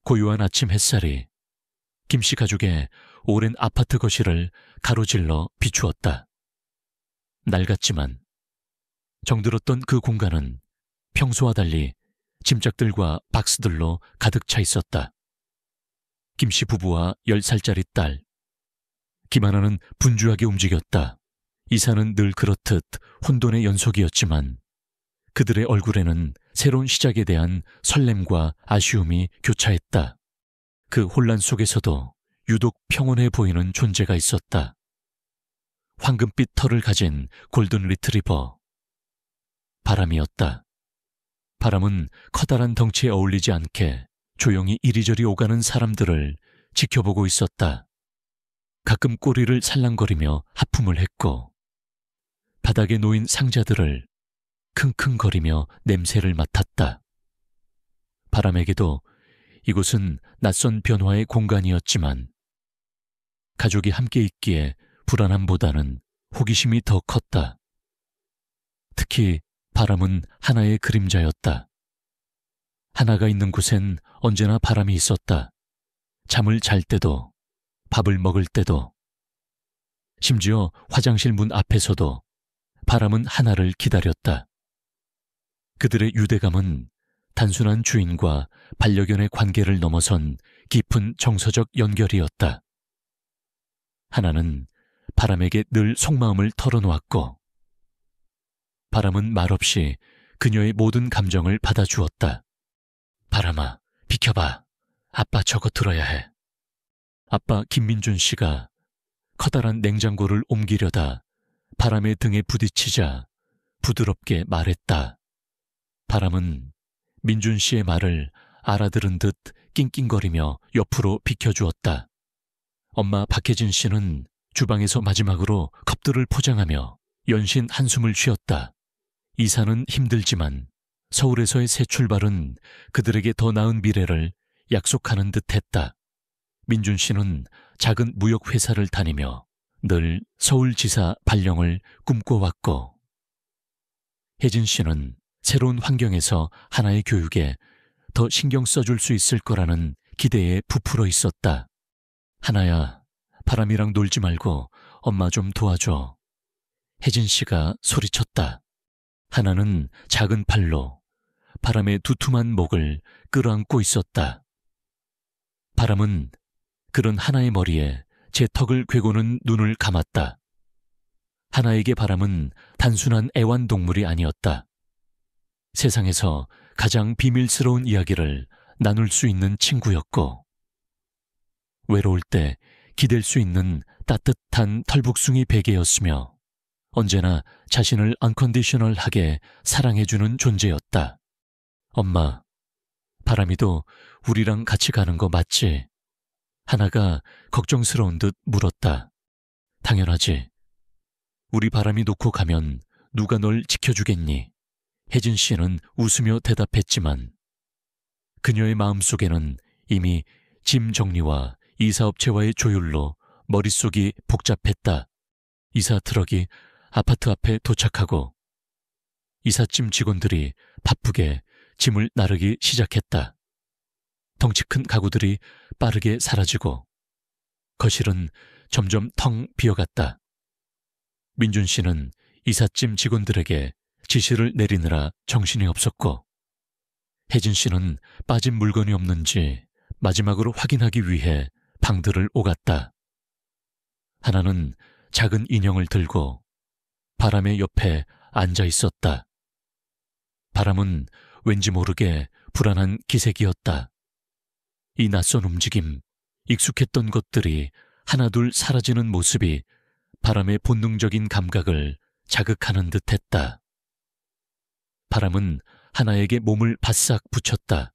고요한 아침 햇살이 김씨 가족의 오랜 아파트 거실을 가로질러 비추었다. 낡았지만 정들었던 그 공간은 평소와 달리 짐짝들과 박스들로 가득 차 있었다. 김씨 부부와 10살짜리 딸. 김하나는 분주하게 움직였다. 이사는 늘 그렇듯 혼돈의 연속이었지만 그들의 얼굴에는 새로운 시작에 대한 설렘과 아쉬움이 교차했다. 그 혼란 속에서도 유독 평온해 보이는 존재가 있었다. 황금빛 털을 가진 골든 리트리버. 바람이었다. 바람은 커다란 덩치에 어울리지 않게 조용히 이리저리 오가는 사람들을 지켜보고 있었다. 가끔 꼬리를 살랑거리며 하품을 했고 바닥에 놓인 상자들을 킁킁거리며 냄새를 맡았다. 바람에게도 이곳은 낯선 변화의 공간이었지만 가족이 함께 있기에 불안함보다는 호기심이 더 컸다. 특히 바람은 하나의 그림자였다. 하나가 있는 곳엔 언제나 바람이 있었다. 잠을 잘 때도, 밥을 먹을 때도, 심지어 화장실 문 앞에서도 바람은 하나를 기다렸다. 그들의 유대감은 단순한 주인과 반려견의 관계를 넘어선 깊은 정서적 연결이었다. 하나는 바람에게 늘 속마음을 털어놓았고 바람은 말없이 그녀의 모든 감정을 받아주었다. 바람아, 비켜봐. 아빠 저거 들어야 해. 아빠 김민준 씨가 커다란 냉장고를 옮기려다 바람의 등에 부딪히자 부드럽게 말했다. 바람은 민준 씨의 말을 알아들은 듯 낑낑거리며 옆으로 비켜주었다. 엄마 박혜진 씨는 주방에서 마지막으로 컵들을 포장하며 연신 한숨을 쉬었다. 이사는 힘들지만 서울에서의 새 출발은 그들에게 더 나은 미래를 약속하는 듯했다. 민준 씨는 작은 무역회사를 다니며 늘 서울지사 발령을 꿈꿔왔고 혜진 씨는 새로운 환경에서 하나의 교육에 더 신경 써줄 수 있을 거라는 기대에 부풀어 있었다. 하나야, 바람이랑 놀지 말고 엄마 좀 도와줘. 혜진 씨가 소리쳤다. 하나는 작은 팔로 바람의 두툼한 목을 끌어안고 있었다. 바람은 그런 하나의 머리에 제 턱을 괴고는 눈을 감았다. 하나에게 바람은 단순한 애완동물이 아니었다. 세상에서 가장 비밀스러운 이야기를 나눌 수 있는 친구였고 외로울 때 기댈 수 있는 따뜻한 털북숭이 베개였으며 언제나 자신을 언컨디셔널하게 사랑해주는 존재였다. 엄마, 바람이도 우리랑 같이 가는 거 맞지? 하나가 걱정스러운 듯 물었다. 당연하지. 우리 바람이 놓고 가면 누가 널 지켜주겠니? 혜진 씨는 웃으며 대답했지만 그녀의 마음속에는 이미 짐 정리와 이사업체와의 조율로 머릿속이 복잡했다. 이사 트럭이 아파트 앞에 도착하고 이삿짐 직원들이 바쁘게 짐을 나르기 시작했다. 덩치 큰 가구들이 빠르게 사라지고 거실은 점점 텅 비어갔다. 민준 씨는 이삿짐 직원들에게 지시를 내리느라 정신이 없었고 혜진 씨는 빠진 물건이 없는지 마지막으로 확인하기 위해 방들을 오갔다. 하나는 작은 인형을 들고 바람의 옆에 앉아 있었다. 바람은 왠지 모르게 불안한 기색이었다. 이 낯선 움직임, 익숙했던 것들이 하나둘 사라지는 모습이 바람의 본능적인 감각을 자극하는 듯했다. 바람은 하나에게 몸을 바싹 붙였다.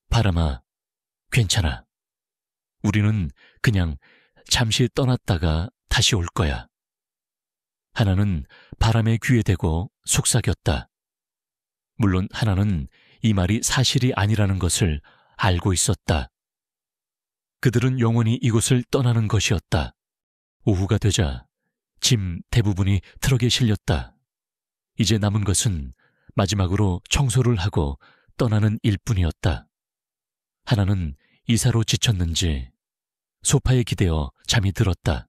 바람아, 괜찮아. 우리는 그냥 잠시 떠났다가 다시 올 거야. 하나는 바람의 귀에 대고 속삭였다. 물론 하나는 이 말이 사실이 아니라는 것을 알고 있었다. 그들은 영원히 이곳을 떠나는 것이었다. 오후가 되자 짐 대부분이 트럭에 실렸다. 이제 남은 것은 마지막으로 청소를 하고 떠나는 일뿐이었다. 하나는 이사로 지쳤는지 소파에 기대어 잠이 들었다.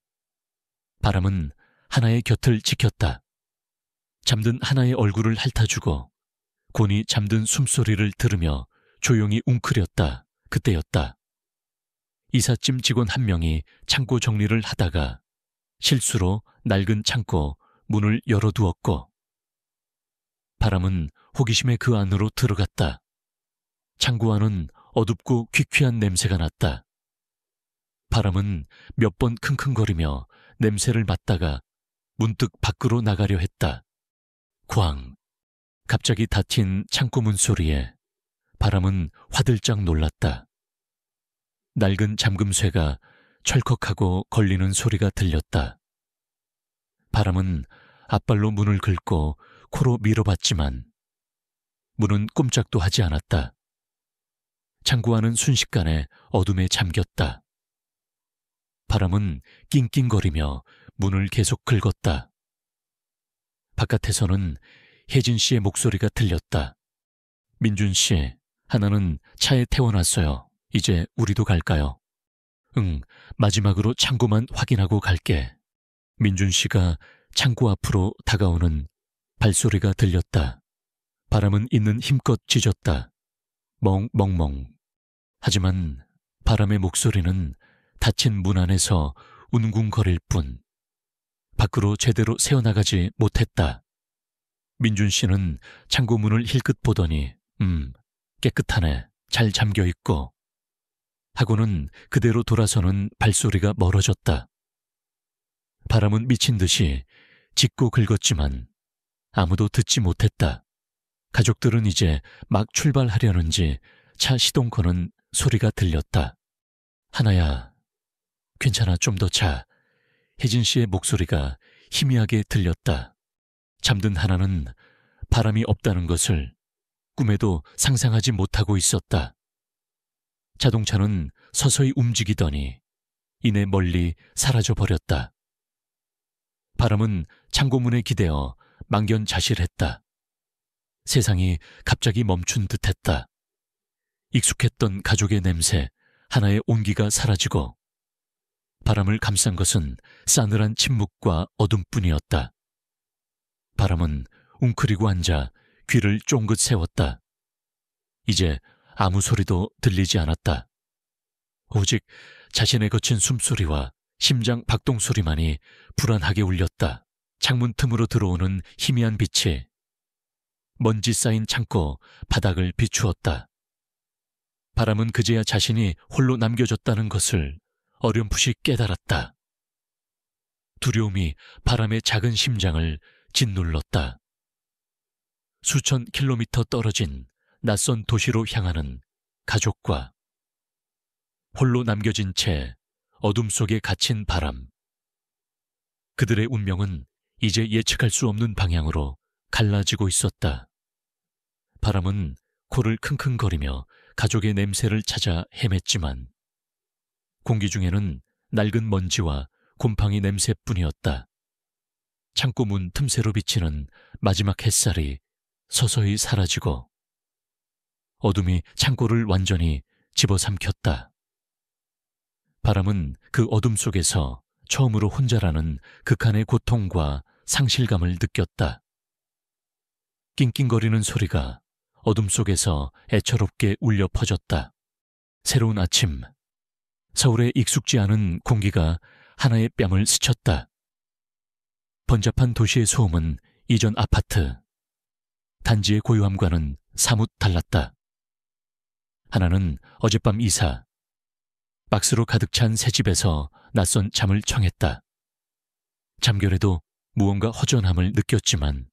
바람은 하나의 곁을 지켰다. 잠든 하나의 얼굴을 핥아주고 곤히 잠든 숨소리를 들으며 조용히 웅크렸다. 그때였다. 이삿짐 직원 한 명이 창고 정리를 하다가 실수로 낡은 창고 문을 열어두었고 바람은 호기심에 그 안으로 들어갔다. 창고 안은 어둡고 귀퀴한 냄새가 났다. 바람은 몇 번 킁킁거리며 냄새를 맡다가 문득 밖으로 나가려 했다. 쾅! 갑자기 닫힌 창고 문 소리에 바람은 화들짝 놀랐다. 낡은 잠금쇠가 철컥하고 걸리는 소리가 들렸다. 바람은 앞발로 문을 긁고 코로 밀어봤지만 문은 꼼짝도 하지 않았다. 창고 안은 순식간에 어둠에 잠겼다. 바람은 낑낑거리며 문을 계속 긁었다. 바깥에서는 혜진 씨의 목소리가 들렸다. 민준 씨, 하나는 차에 태워놨어요. 이제 우리도 갈까요? 응, 마지막으로 창고만 확인하고 갈게. 민준 씨가 창고 앞으로 다가오는 발소리가 들렸다. 바람은 있는 힘껏 짖었다. 멍멍멍. 하지만 바람의 목소리는 닫힌 문 안에서 웅웅거릴 뿐 밖으로 제대로 새어나가지 못했다. 민준 씨는 창고 문을 힐끗 보더니 깨끗하네. 잘 잠겨있고 하고는 그대로 돌아서는 발소리가 멀어졌다. 바람은 미친 듯이 짖고 긁었지만 아무도 듣지 못했다. 가족들은 이제 막 출발하려는지 차 시동 거는 소리가 들렸다. 하나야, 괜찮아, 좀 더 자. 혜진 씨의 목소리가 희미하게 들렸다. 잠든 하나는 바람이 없다는 것을 꿈에도 상상하지 못하고 있었다. 자동차는 서서히 움직이더니 이내 멀리 사라져 버렸다. 바람은 창고문에 기대어 망견자실했다. 세상이 갑자기 멈춘 듯했다. 익숙했던 가족의 냄새, 하나의 온기가 사라지고 바람을 감싼 것은 싸늘한 침묵과 어둠뿐이었다. 바람은 웅크리고 앉아 귀를 쫑긋 세웠다. 이제 아무 소리도 들리지 않았다. 오직 자신의 거친 숨소리와 심장 박동 소리만이 불안하게 울렸다. 창문 틈으로 들어오는 희미한 빛이 먼지 쌓인 창고 바닥을 비추었다. 바람은 그제야 자신이 홀로 남겨졌다는 것을 어렴풋이 깨달았다. 두려움이 바람의 작은 심장을 짓눌렀다. 수천 킬로미터 떨어진 낯선 도시로 향하는 가족과 홀로 남겨진 채 어둠 속에 갇힌 바람. 그들의 운명은 이제 예측할 수 없는 방향으로 갈라지고 있었다. 바람은 코를 킁킁거리며 가족의 냄새를 찾아 헤맸지만 공기 중에는 낡은 먼지와 곰팡이 냄새뿐이었다. 창고 문 틈새로 비치는 마지막 햇살이 서서히 사라지고 어둠이 창고를 완전히 집어삼켰다. 바람은 그 어둠 속에서 처음으로 혼자라는 극한의 고통과 상실감을 느꼈다. 낑낑거리는 소리가 어둠 속에서 애처롭게 울려 퍼졌다. 새로운 아침, 서울에 익숙지 않은 공기가 하나의 뺨을 스쳤다. 번잡한 도시의 소음은 이전 아파트, 단지의 고요함과는 사뭇 달랐다. 하나는 어젯밤 이사, 박스로 가득 찬 새 집에서 낯선 잠을 청했다. 잠결에도 무언가 허전함을 느꼈지만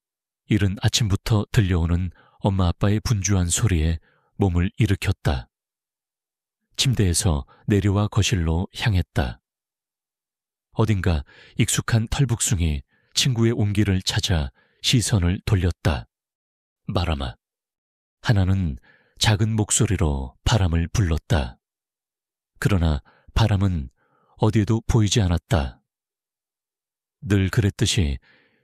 이른 아침부터 들려오는 엄마 아빠의 분주한 소리에 몸을 일으켰다. 침대에서 내려와 거실로 향했다. 어딘가 익숙한 털북숭이 친구의 온기를 찾아 시선을 돌렸다. 바람아. 하나는 작은 목소리로 바람을 불렀다. 그러나 바람은 어디에도 보이지 않았다. 늘 그랬듯이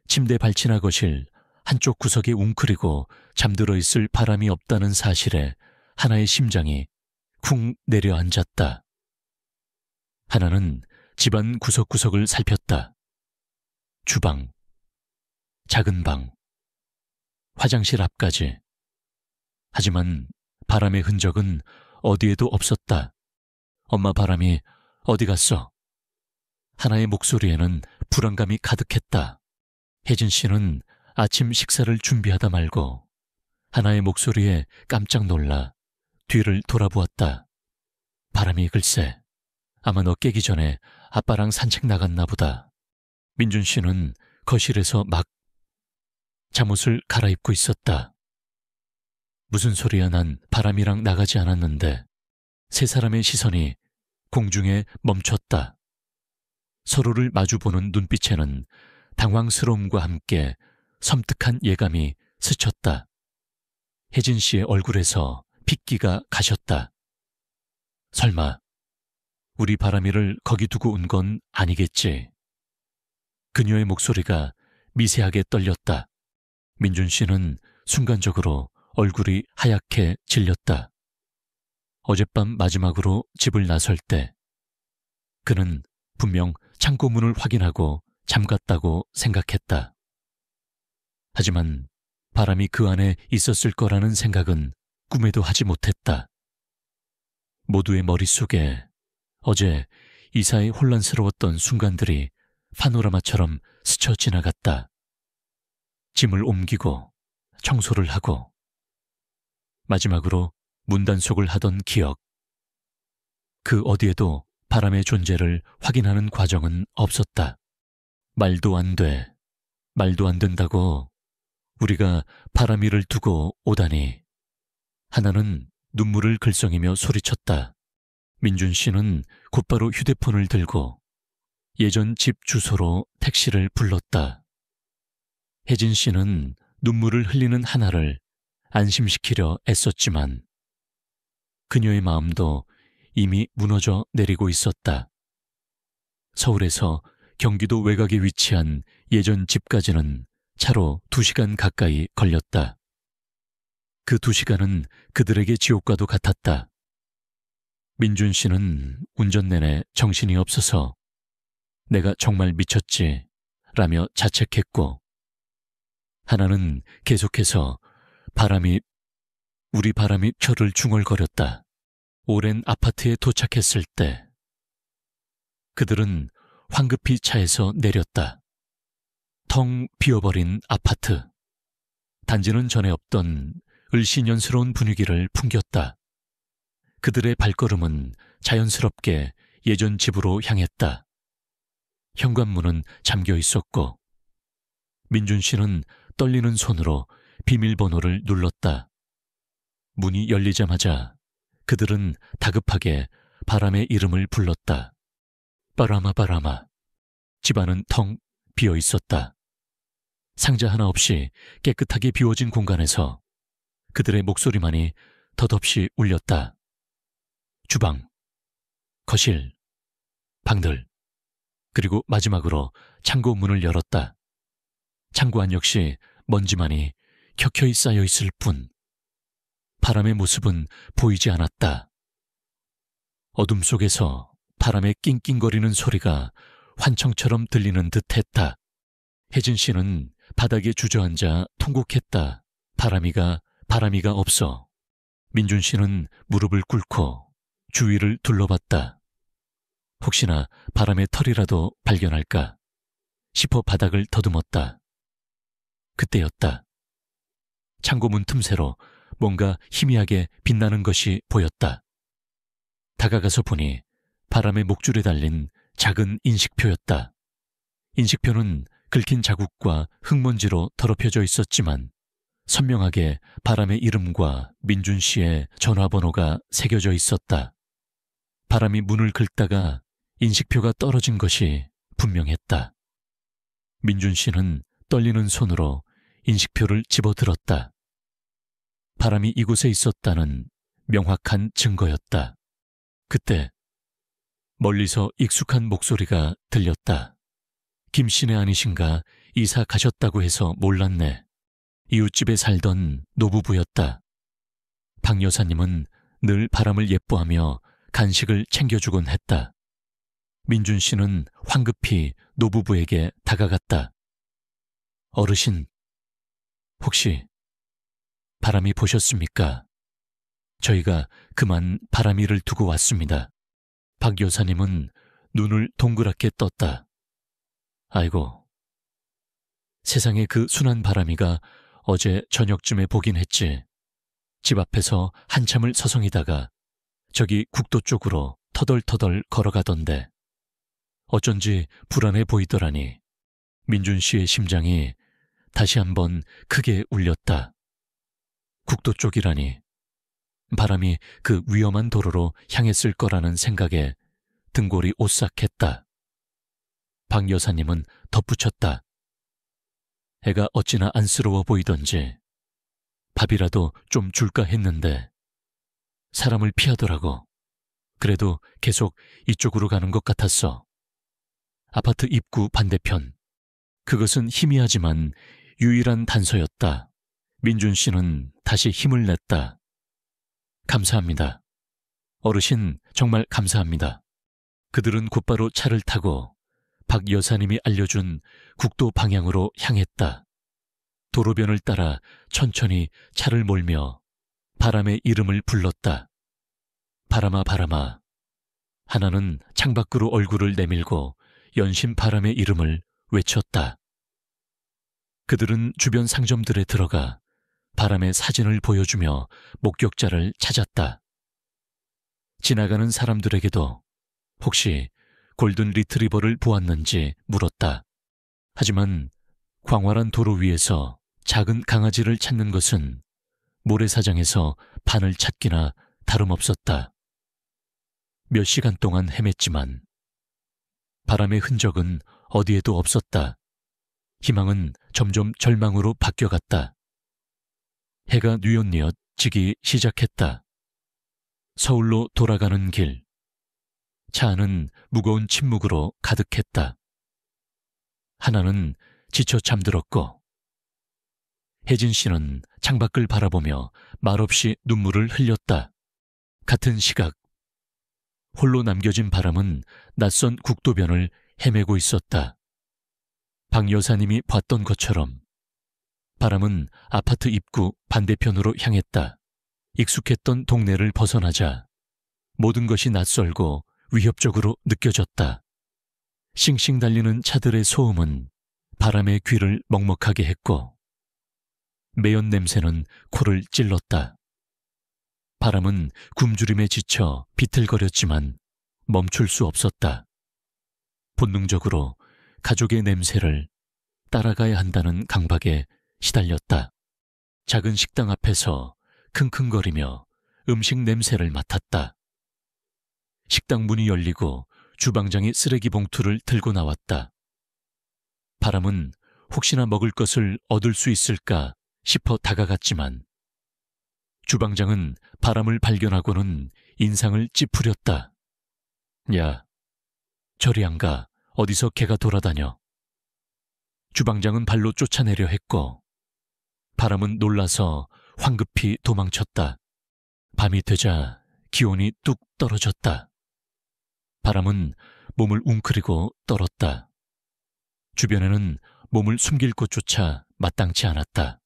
침대 발치나 거실 한쪽 구석에 웅크리고 잠들어 있을 바람이 없다는 사실에 하나의 심장이 쿵 내려앉았다. 하나는 집안 구석구석을 살폈다. 주방, 작은 방, 화장실 앞까지. 하지만 바람의 흔적은 어디에도 없었다. 엄마 바람이 어디 갔어? 하나의 목소리에는 불안감이 가득했다. 혜진 씨는 아침 식사를 준비하다 말고 하나의 목소리에 깜짝 놀라 뒤를 돌아보았다. 바람이 글쎄, 아마 너 깨기 전에 아빠랑 산책 나갔나 보다. 민준 씨는 거실에서 막 잠옷을 갈아입고 있었다. 무슨 소리야, 난 바람이랑 나가지 않았는데. 세 사람의 시선이 공중에 멈췄다. 서로를 마주보는 눈빛에는 당황스러움과 함께 섬뜩한 예감이 스쳤다. 혜진 씨의 얼굴에서 핏기가 가셨다. 설마 우리 바람이를 거기 두고 온 건 아니겠지. 그녀의 목소리가 미세하게 떨렸다. 민준 씨는 순간적으로 얼굴이 하얗게 질렸다. 어젯밤 마지막으로 집을 나설 때 그는 분명 창고 문을 확인하고 잠갔다고 생각했다. 하지만 바람이 그 안에 있었을 거라는 생각은 꿈에도 하지 못했다. 모두의 머릿속에 어제 이사의 혼란스러웠던 순간들이 파노라마처럼 스쳐 지나갔다. 짐을 옮기고 청소를 하고 마지막으로 문단속을 하던 기억. 그 어디에도 바람의 존재를 확인하는 과정은 없었다. 말도 안 돼. 말도 안 된다고 우리가 바람이를 두고 오다니. 하나는 눈물을 글썽이며 소리쳤다. 민준 씨는 곧바로 휴대폰을 들고 예전 집 주소로 택시를 불렀다. 혜진 씨는 눈물을 흘리는 하나를 안심시키려 애썼지만 그녀의 마음도 이미 무너져 내리고 있었다. 서울에서 경기도 외곽에 위치한 예전 집까지는 차로 2시간 가까이 걸렸다. 그 2시간은 그들에게 지옥과도 같았다. 민준 씨는 운전 내내 정신이 없어서 내가 정말 미쳤지 라며 자책했고, 하나는 계속해서 우리 바람이 혀를 중얼거렸다. 오랜 아파트에 도착했을 때 그들은 황급히 차에서 내렸다. 텅 비어버린 아파트. 단지는 전에 없던 을씨년스러운 분위기를 풍겼다. 그들의 발걸음은 자연스럽게 예전 집으로 향했다. 현관문은 잠겨 있었고 민준 씨는 떨리는 손으로 비밀번호를 눌렀다. 문이 열리자마자 그들은 다급하게 바람의 이름을 불렀다. 바람아, 바람아. 집안은 텅 비어 있었다. 상자 하나 없이 깨끗하게 비워진 공간에서 그들의 목소리만이 덧없이 울렸다. 주방, 거실, 방들, 그리고 마지막으로 창고 문을 열었다. 창고 안 역시 먼지만이 켜켜이 쌓여 있을 뿐 바람의 모습은 보이지 않았다. 어둠 속에서 바람의 낑낑거리는 소리가 환청처럼 들리는 듯 했다. 혜진 씨는 바닥에 주저앉아 통곡했다. 바람이가 없어. 민준 씨는 무릎을 꿇고 주위를 둘러봤다. 혹시나 바람의 털이라도 발견할까 싶어 바닥을 더듬었다. 그때였다. 창고문 틈새로 뭔가 희미하게 빛나는 것이 보였다. 다가가서 보니 바람의 목줄에 달린 작은 인식표였다. 인식표는 긁힌 자국과 흙먼지로 더럽혀져 있었지만 선명하게 바람의 이름과 민준 씨의 전화번호가 새겨져 있었다. 바람이 문을 긁다가 인식표가 떨어진 것이 분명했다. 민준 씨는 떨리는 손으로 인식표를 집어들었다. 바람이 이곳에 있었다는 명확한 증거였다. 그때 멀리서 익숙한 목소리가 들렸다. 김씨네 아니신가? 이사 가셨다고 해서 몰랐네. 이웃집에 살던 노부부였다. 박 여사님은 늘 바람을 예뻐하며 간식을 챙겨주곤 했다. 민준 씨는 황급히 노부부에게 다가갔다. 어르신, 혹시 바람이 보셨습니까? 저희가 그만 바람이를 두고 왔습니다. 박 여사님은 눈을 동그랗게 떴다. 아이고, 세상에 그 순한 바람이가 어제 저녁쯤에 보긴 했지. 집 앞에서 한참을 서성이다가 저기 국도 쪽으로 터덜터덜 걸어가던데 어쩐지 불안해 보이더라니. 민준 씨의 심장이 다시 한번 크게 울렸다. 국도 쪽이라니. 바람이 그 위험한 도로로 향했을 거라는 생각에 등골이 오싹했다. 박 여사님은 덧붙였다. 애가 어찌나 안쓰러워 보이던지 밥이라도 좀 줄까 했는데 사람을 피하더라고. 그래도 계속 이쪽으로 가는 것 같았어. 아파트 입구 반대편. 그것은 희미하지만 유일한 단서였다. 민준 씨는 다시 힘을 냈다. 감사합니다. 어르신, 정말 감사합니다. 그들은 곧바로 차를 타고 박 여사님이 알려준 국도 방향으로 향했다. 도로변을 따라 천천히 차를 몰며 바람의 이름을 불렀다. 바람아, 바람아. 하나는 창밖으로 얼굴을 내밀고 연신 바람의 이름을 외쳤다. 그들은 주변 상점들에 들어가 바람의 사진을 보여주며 목격자를 찾았다. 지나가는 사람들에게도 혹시 골든 리트리버를 보았는지 물었다. 하지만 광활한 도로 위에서 작은 강아지를 찾는 것은 모래사장에서 반을 찾기나 다름없었다. 몇 시간 동안 헤맸지만 바람의 흔적은 어디에도 없었다. 희망은 점점 절망으로 바뀌어갔다. 해가 뉘엿뉘엿 지기 시작했다. 서울로 돌아가는 길. 차 안은 무거운 침묵으로 가득했다. 하나는 지쳐 잠들었고 혜진 씨는 창밖을 바라보며 말없이 눈물을 흘렸다. 같은 시각 홀로 남겨진 바람은 낯선 국도변을 헤매고 있었다. 박 여사님이 봤던 것처럼 바람은 아파트 입구 반대편으로 향했다. 익숙했던 동네를 벗어나자 모든 것이 낯설고 위협적으로 느껴졌다. 싱싱 달리는 차들의 소음은 바람의 귀를 먹먹하게 했고 매연 냄새는 코를 찔렀다. 바람은 굶주림에 지쳐 비틀거렸지만 멈출 수 없었다. 본능적으로 가족의 냄새를 따라가야 한다는 강박에 시달렸다. 작은 식당 앞에서 킁킁거리며 음식 냄새를 맡았다. 식당 문이 열리고 주방장이 쓰레기 봉투를 들고 나왔다. 바람은 혹시나 먹을 것을 얻을 수 있을까 싶어 다가갔지만 주방장은 바람을 발견하고는 인상을 찌푸렸다. 야, 저리 안 가. 어디서 개가 돌아다녀. 주방장은 발로 쫓아내려 했고 바람은 놀라서 황급히 도망쳤다. 밤이 되자 기온이 뚝 떨어졌다. 바람은 몸을 웅크리고 떨었다. 주변에는 몸을 숨길 곳조차 마땅치 않았다.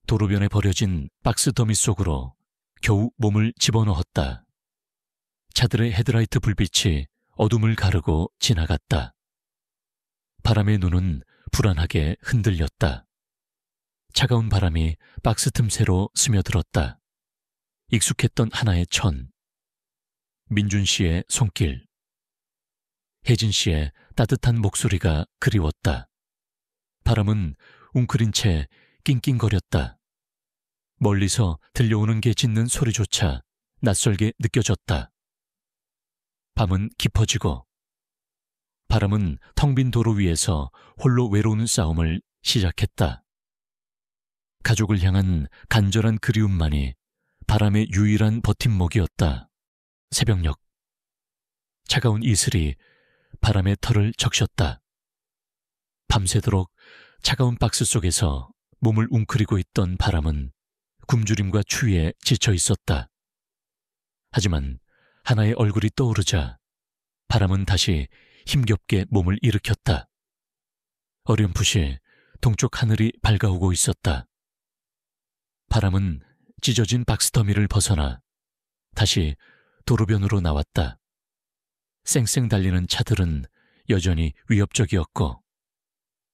도로변에 버려진 박스 더미 속으로 겨우 몸을 집어넣었다. 차들의 헤드라이트 불빛이 어둠을 가르고 지나갔다. 바람의 눈은 불안하게 흔들렸다. 차가운 바람이 박스 틈새로 스며들었다. 익숙했던 하나의 천, 민준 씨의 손길, 혜진 씨의 따뜻한 목소리가 그리웠다. 바람은 웅크린 채 낑낑거렸다. 멀리서 들려오는 게 짖는 소리조차 낯설게 느껴졌다. 밤은 깊어지고 바람은 텅 빈 도로 위에서 홀로 외로운 싸움을 시작했다. 가족을 향한 간절한 그리움만이 바람의 유일한 버팀목이었다. 새벽녘 차가운 이슬이 바람의 털을 적셨다. 밤새도록 차가운 박스 속에서 몸을 웅크리고 있던 바람은 굶주림과 추위에 지쳐 있었다. 하지만 하나의 얼굴이 떠오르자 바람은 다시 힘겹게 몸을 일으켰다. 어렴풋이 동쪽 하늘이 밝아오고 있었다. 바람은 찢어진 박스더미를 벗어나 다시 도로변으로 나왔다. 쌩쌩 달리는 차들은 여전히 위협적이었고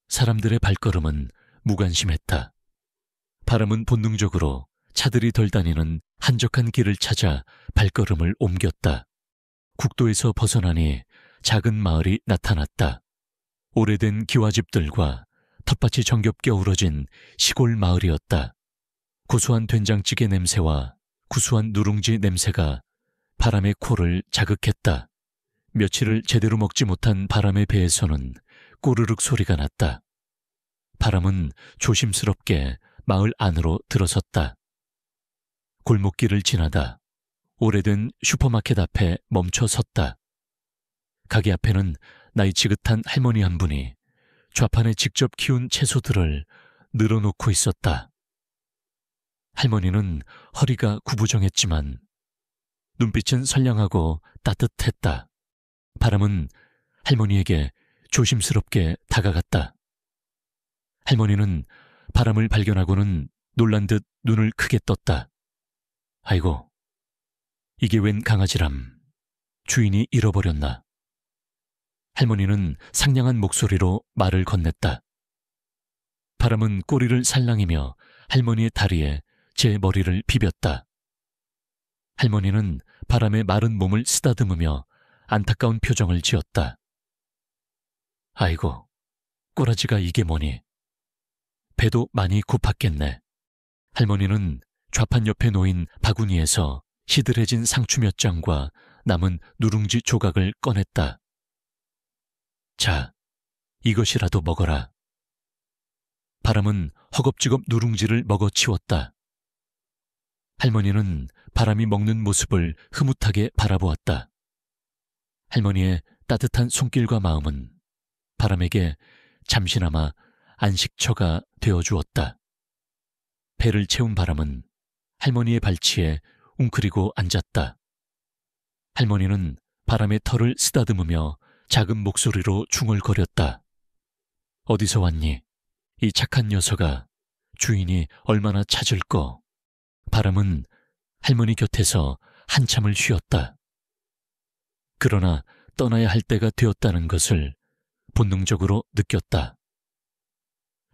사람들의 발걸음은 무관심했다. 바람은 본능적으로 차들이 덜 다니는 한적한 길을 찾아 발걸음을 옮겼다. 국도에서 벗어나니 작은 마을이 나타났다. 오래된 기와집들과 텃밭이 정겹게 어우러진 시골 마을이었다. 고소한 된장찌개 냄새와 구수한 누룽지 냄새가 바람의 코를 자극했다. 며칠을 제대로 먹지 못한 바람의 배에서는 꼬르륵 소리가 났다. 바람은 조심스럽게 마을 안으로 들어섰다. 골목길을 지나다 오래된 슈퍼마켓 앞에 멈춰 섰다. 가게 앞에는 나이 지긋한 할머니 한 분이 좌판에 직접 키운 채소들을 늘어놓고 있었다. 할머니는 허리가 구부정했지만 눈빛은 선량하고 따뜻했다. 바람은 할머니에게 조심스럽게 다가갔다. 할머니는 바람을 발견하고는 놀란 듯 눈을 크게 떴다. 아이고, 이게 웬 강아지람. 주인이 잃어버렸나. 할머니는 상냥한 목소리로 말을 건넸다. 바람은 꼬리를 살랑이며 할머니의 다리에 제 머리를 비볐다. 할머니는 바람의 마른 몸을 쓰다듬으며 안타까운 표정을 지었다. 아이고, 꼬라지가 이게 뭐니. 배도 많이 고팠겠네. 할머니는 좌판 옆에 놓인 바구니에서 시들해진 상추 몇 장과 남은 누룽지 조각을 꺼냈다. 자, 이것이라도 먹어라. 바람은 허겁지겁 누룽지를 먹어치웠다. 할머니는 바람이 먹는 모습을 흐뭇하게 바라보았다. 할머니의 따뜻한 손길과 마음은 바람에게 잠시나마 안식처가 되어주었다. 배를 채운 바람은 할머니의 발치에 웅크리고 앉았다. 할머니는 바람의 털을 쓰다듬으며 작은 목소리로 중얼거렸다. 어디서 왔니? 이 착한 녀석아. 주인이 얼마나 찾을꼬. 바람은 할머니 곁에서 한참을 쉬었다. 그러나 떠나야 할 때가 되었다는 것을 본능적으로 느꼈다.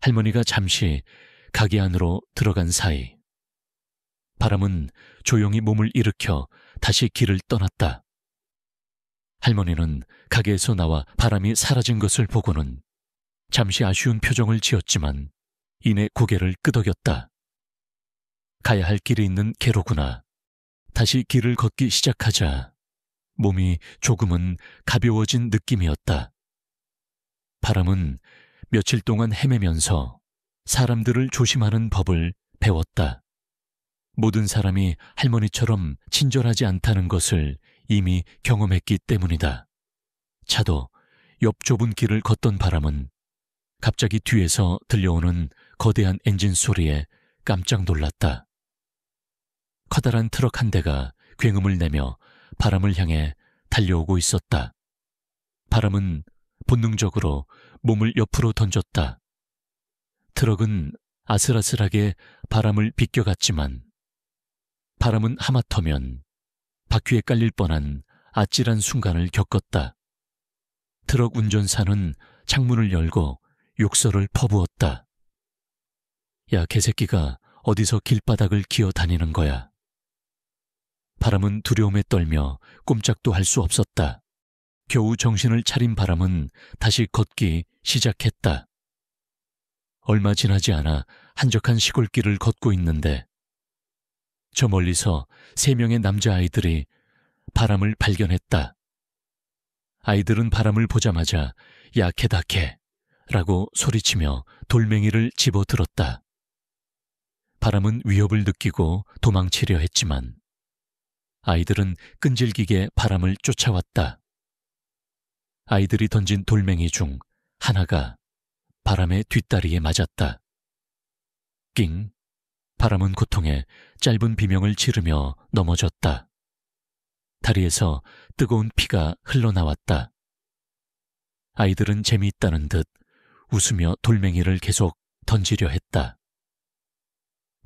할머니가 잠시 가게 안으로 들어간 사이 바람은 조용히 몸을 일으켜 다시 길을 떠났다. 할머니는 가게에서 나와 바람이 사라진 것을 보고는 잠시 아쉬운 표정을 지었지만 이내 고개를 끄덕였다. 가야 할 길이 있는 개로구나. 다시 길을 걷기 시작하자 몸이 조금은 가벼워진 느낌이었다. 바람은 며칠 동안 헤매면서 사람들을 조심하는 법을 배웠다. 모든 사람이 할머니처럼 친절하지 않다는 것을 이미 경험했기 때문이다. 차도 옆 좁은 길을 걷던 바람은 갑자기 뒤에서 들려오는 거대한 엔진 소리에 깜짝 놀랐다. 커다란 트럭 한 대가 굉음을 내며 바람을 향해 달려오고 있었다. 바람은 본능적으로 몸을 옆으로 던졌다. 트럭은 아슬아슬하게 바람을 비껴갔지만 바람은 하마터면 바퀴에 깔릴 뻔한 아찔한 순간을 겪었다. 트럭 운전사는 창문을 열고 욕설을 퍼부었다. 야, 개새끼가 어디서 길바닥을 기어 다니는 거야. 바람은 두려움에 떨며 꼼짝도 할 수 없었다. 겨우 정신을 차린 바람은 다시 걷기 시작했다. 얼마 지나지 않아 한적한 시골길을 걷고 있는데 저 멀리서 3명의 남자아이들이 바람을 발견했다. 아이들은 바람을 보자마자 야, 개다개 라고 소리치며 돌멩이를 집어들었다. 바람은 위협을 느끼고 도망치려 했지만 아이들은 끈질기게 바람을 쫓아왔다. 아이들이 던진 돌멩이 중 하나가 바람의 뒷다리에 맞았다. 낑! 바람은 고통에 짧은 비명을 지르며 넘어졌다. 다리에서 뜨거운 피가 흘러나왔다. 아이들은 재미있다는 듯 웃으며 돌멩이를 계속 던지려 했다.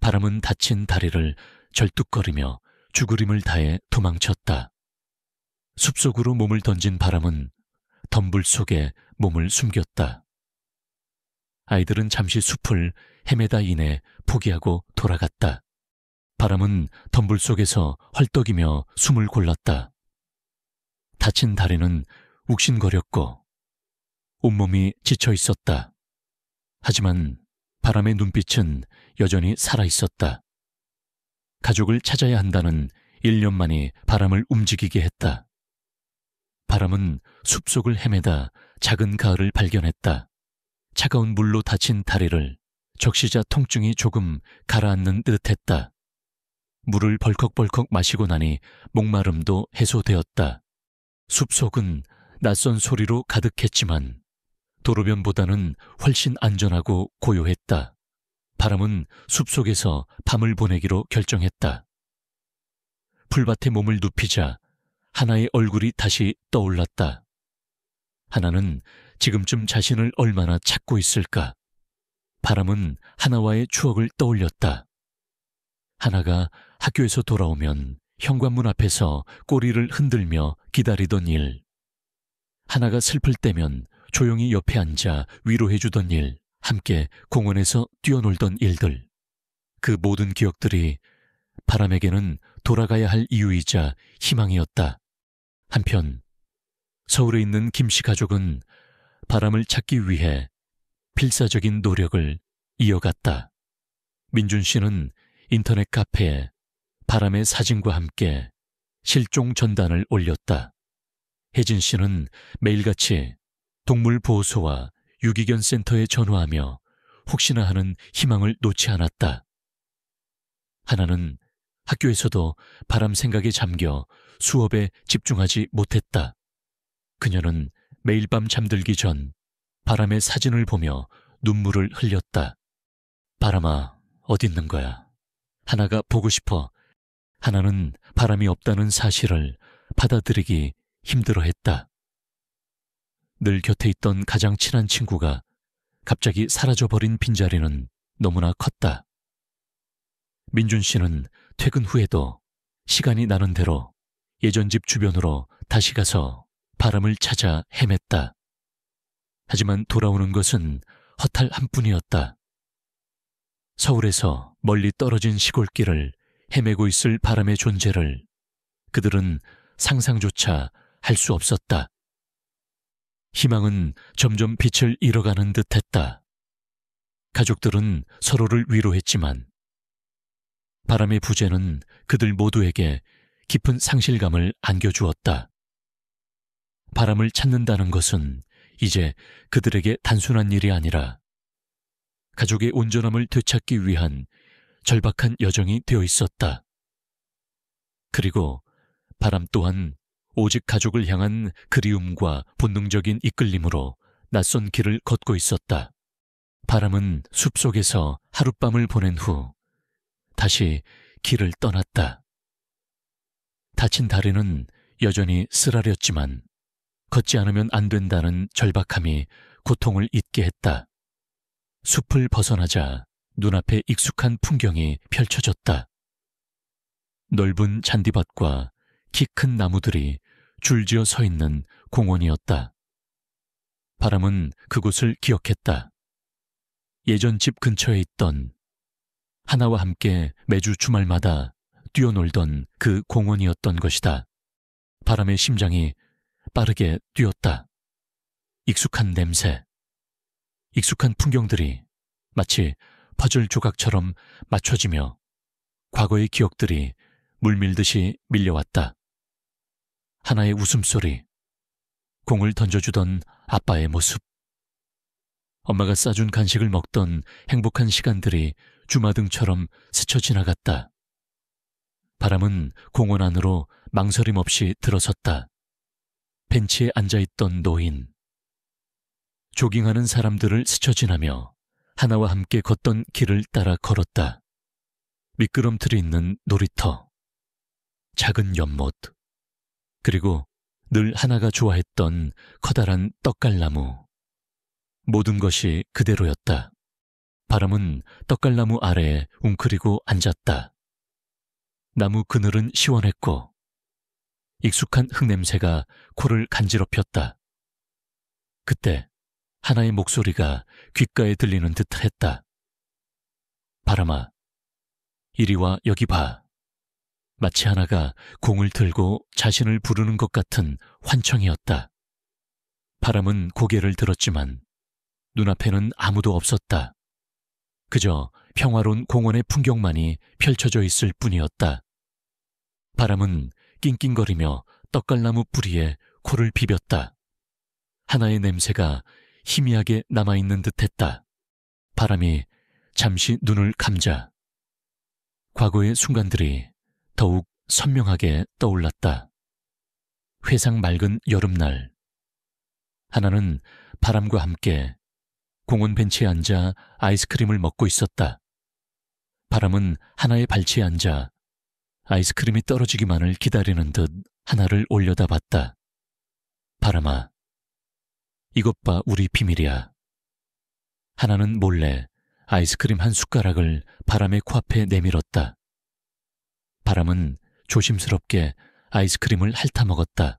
바람은 다친 다리를 절뚝거리며 죽으림을 다해 도망쳤다. 숲속으로 몸을 던진 바람은 덤불 속에 몸을 숨겼다. 아이들은 잠시 숲을 헤매다 이내 포기하고 돌아갔다. 바람은 덤불 속에서 헐떡이며 숨을 골랐다. 다친 다리는 욱신거렸고 온몸이 지쳐 있었다. 하지만 바람의 눈빛은 여전히 살아있었다. 가족을 찾아야 한다는 일념만이 바람을 움직이게 했다. 바람은 숲속을 헤매다 작은 가을을 발견했다. 차가운 물로 다친 다리를 적시자 통증이 조금 가라앉는 듯했다. 물을 벌컥벌컥 마시고 나니 목마름도 해소되었다. 숲속은 낯선 소리로 가득했지만 도로변보다는 훨씬 안전하고 고요했다. 바람은 숲속에서 밤을 보내기로 결정했다. 풀밭에 몸을 눕히자 하나의 얼굴이 다시 떠올랐다. 하나는 지금쯤 자신을 얼마나 찾고 있을까? 바람은 하나와의 추억을 떠올렸다. 하나가 학교에서 돌아오면 현관문 앞에서 꼬리를 흔들며 기다리던 일. 하나가 슬플 때면 조용히 옆에 앉아 위로해주던 일, 함께 공원에서 뛰어놀던 일들. 그 모든 기억들이 바람에게는 돌아가야 할 이유이자 희망이었다. 한편 서울에 있는 김씨 가족은 바람을 찾기 위해 필사적인 노력을 이어갔다. 민준 씨는 인터넷 카페에 바람의 사진과 함께 실종 전단을 올렸다. 혜진 씨는 매일같이 동물보호소와 유기견 센터에 전화하며 혹시나 하는 희망을 놓지 않았다. 하나는 학교에서도 바람 생각에 잠겨 수업에 집중하지 못했다. 그녀는 매일 밤 잠들기 전 바람의 사진을 보며 눈물을 흘렸다. 바람아, 어디 있는 거야? 하나가 보고 싶어. 하나는 바람이 없다는 사실을 받아들이기 힘들어했다. 늘 곁에 있던 가장 친한 친구가 갑자기 사라져버린 빈자리는 너무나 컸다. 민준 씨는 퇴근 후에도 시간이 나는 대로 예전 집 주변으로 다시 가서 바람을 찾아 헤맸다. 하지만 돌아오는 것은 허탈 한뿐이었다. 서울에서 멀리 떨어진 시골길을 헤매고 있을 바람의 존재를 그들은 상상조차 할 수 없었다. 희망은 점점 빛을 잃어가는 듯했다. 가족들은 서로를 위로했지만 바람의 부재는 그들 모두에게 깊은 상실감을 안겨주었다. 바람을 찾는다는 것은 이제 그들에게 단순한 일이 아니라 가족의 온전함을 되찾기 위한 절박한 여정이 되어 있었다. 그리고 바람 또한 오직 가족을 향한 그리움과 본능적인 이끌림으로 낯선 길을 걷고 있었다. 바람은 숲속에서 하룻밤을 보낸 후 다시 길을 떠났다. 다친 다리는 여전히 쓰라렸지만 걷지 않으면 안 된다는 절박함이 고통을 잊게 했다. 숲을 벗어나자 눈앞에 익숙한 풍경이 펼쳐졌다. 넓은 잔디밭과 키 큰 나무들이 줄지어 서 있는 공원이었다. 바람은 그곳을 기억했다. 예전 집 근처에 있던 하나와 함께 매주 주말마다 뛰어놀던 그 공원이었던 것이다. 바람의 심장이 빠르게 뛰었다. 익숙한 냄새, 익숙한 풍경들이 마치 퍼즐 조각처럼 맞춰지며 과거의 기억들이 물밀듯이 밀려왔다. 하나의 웃음소리, 공을 던져주던 아빠의 모습, 엄마가 싸준 간식을 먹던 행복한 시간들이 주마등처럼 스쳐 지나갔다. 바람은 공원 안으로 망설임 없이 들어섰다. 벤치에 앉아있던 노인, 조깅하는 사람들을 스쳐 지나며 하나와 함께 걷던 길을 따라 걸었다. 미끄럼틀이 있는 놀이터, 작은 연못, 그리고 늘 하나가 좋아했던 커다란 떡갈나무. 모든 것이 그대로였다. 바람은 떡갈나무 아래에 웅크리고 앉았다. 나무 그늘은 시원했고 익숙한 흙냄새가 코를 간지럽혔다. 그때 하나의 목소리가 귓가에 들리는 듯 했다. 바람아, 이리 와 여기 봐. 마치 하나가 공을 들고 자신을 부르는 것 같은 환청이었다. 바람은 고개를 들었지만 눈앞에는 아무도 없었다. 그저 평화로운 공원의 풍경만이 펼쳐져 있을 뿐이었다. 바람은 낑낑거리며 떡갈나무 뿌리에 코를 비볐다. 하나의 냄새가 희미하게 남아있는 듯했다. 바람이 잠시 눈을 감자 과거의 순간들이 더욱 선명하게 떠올랐다. 회상 맑은 여름날, 하나는 바람과 함께 공원 벤치에 앉아 아이스크림을 먹고 있었다. 바람은 하나의 발치에 앉아 아이스크림이 떨어지기만을 기다리는 듯 하나를 올려다봤다. 바람아, 이것 봐 우리 비밀이야. 하나는 몰래 아이스크림 한 숟가락을 바람의 코앞에 내밀었다. 바람은 조심스럽게 아이스크림을 핥아 먹었다.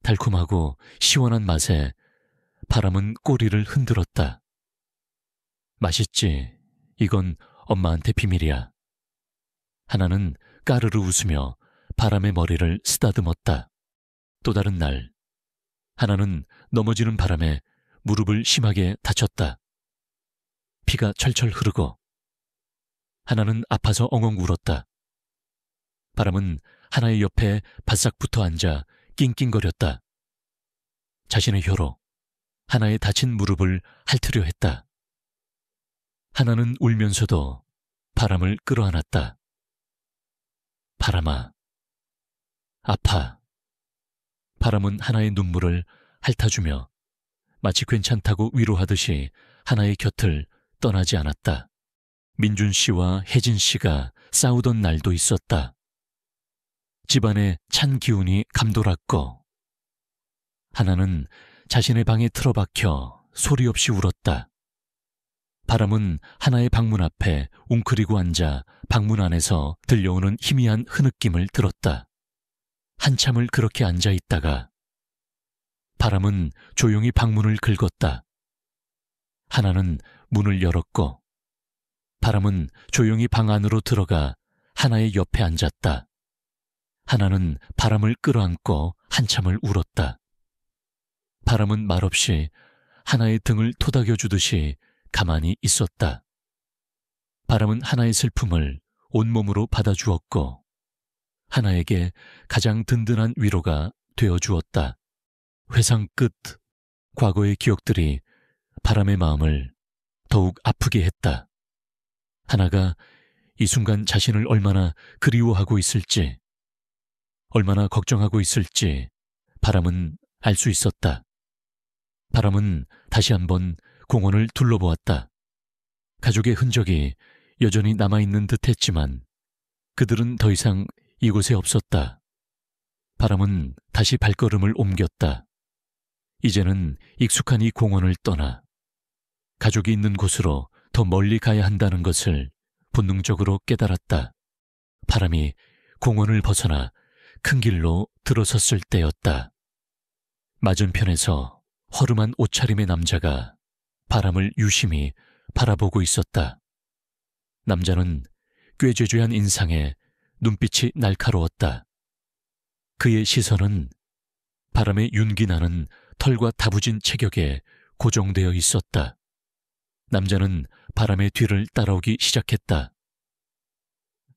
달콤하고 시원한 맛에 바람은 꼬리를 흔들었다. 맛있지? 이건 엄마한테 비밀이야. 하나는 까르르 웃으며 바람의 머리를 쓰다듬었다. 또 다른 날, 하나는 넘어지는 바람에 무릎을 심하게 다쳤다. 피가 철철 흐르고 하나는 아파서 엉엉 울었다. 바람은 하나의 옆에 바싹 붙어 앉아 낑낑거렸다. 자신의 혀로 하나의 다친 무릎을 핥으려 했다. 하나는 울면서도 바람을 끌어안았다. 바람아, 아파. 바람은 하나의 눈물을 핥아주며 마치 괜찮다고 위로하듯이 하나의 곁을 떠나지 않았다. 민준 씨와 혜진 씨가 싸우던 날도 있었다. 집안에 찬 기운이 감돌았고 하나는 자신의 방에 틀어박혀 소리 없이 울었다. 바람은 하나의 방문 앞에 웅크리고 앉아 방문 안에서 들려오는 희미한 흐느낌을 들었다. 한참을 그렇게 앉아 있다가 바람은 조용히 방문을 긁었다. 하나는 문을 열었고 바람은 조용히 방 안으로 들어가 하나의 옆에 앉았다. 하나는 바람을 끌어안고 한참을 울었다. 바람은 말없이 하나의 등을 토닥여주듯이 가만히 있었다. 바람은 하나의 슬픔을 온몸으로 받아주었고 하나에게 가장 든든한 위로가 되어주었다. 회상 끝, 과거의 기억들이 바람의 마음을 더욱 아프게 했다. 하나가 이 순간 자신을 얼마나 그리워하고 있을지, 얼마나 걱정하고 있을지 바람은 알 수 있었다. 바람은 다시 한번 공원을 둘러보았다. 가족의 흔적이 여전히 남아있는 듯 했지만 그들은 더 이상 이곳에 없었다. 바람은 다시 발걸음을 옮겼다. 이제는 익숙한 이 공원을 떠나 가족이 있는 곳으로 더 멀리 가야 한다는 것을 본능적으로 깨달았다. 바람이 공원을 벗어나 큰 길로 들어섰을 때였다. 맞은편에서 허름한 옷차림의 남자가 바람을 유심히 바라보고 있었다. 남자는 꾀죄죄한 인상에 눈빛이 날카로웠다. 그의 시선은 바람에 윤기나는 털과 다부진 체격에 고정되어 있었다. 남자는 바람의 뒤를 따라오기 시작했다.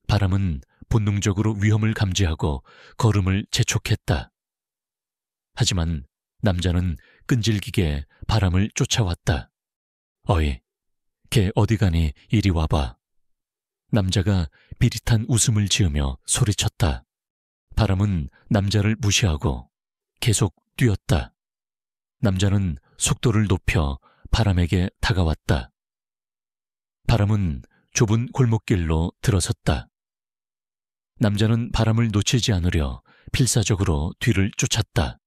바람은 본능적으로 위험을 감지하고 걸음을 재촉했다. 하지만 남자는 끈질기게 바람을 쫓아왔다. 어이, 걔 어디 가니 이리 와봐. 남자가 비릿한 웃음을 지으며 소리쳤다. 바람은 남자를 무시하고 계속 뛰었다. 남자는 속도를 높여 바람에게 다가왔다. 바람은 좁은 골목길로 들어섰다. 남자는 바람을 놓치지 않으려 필사적으로 뒤를 쫓았다.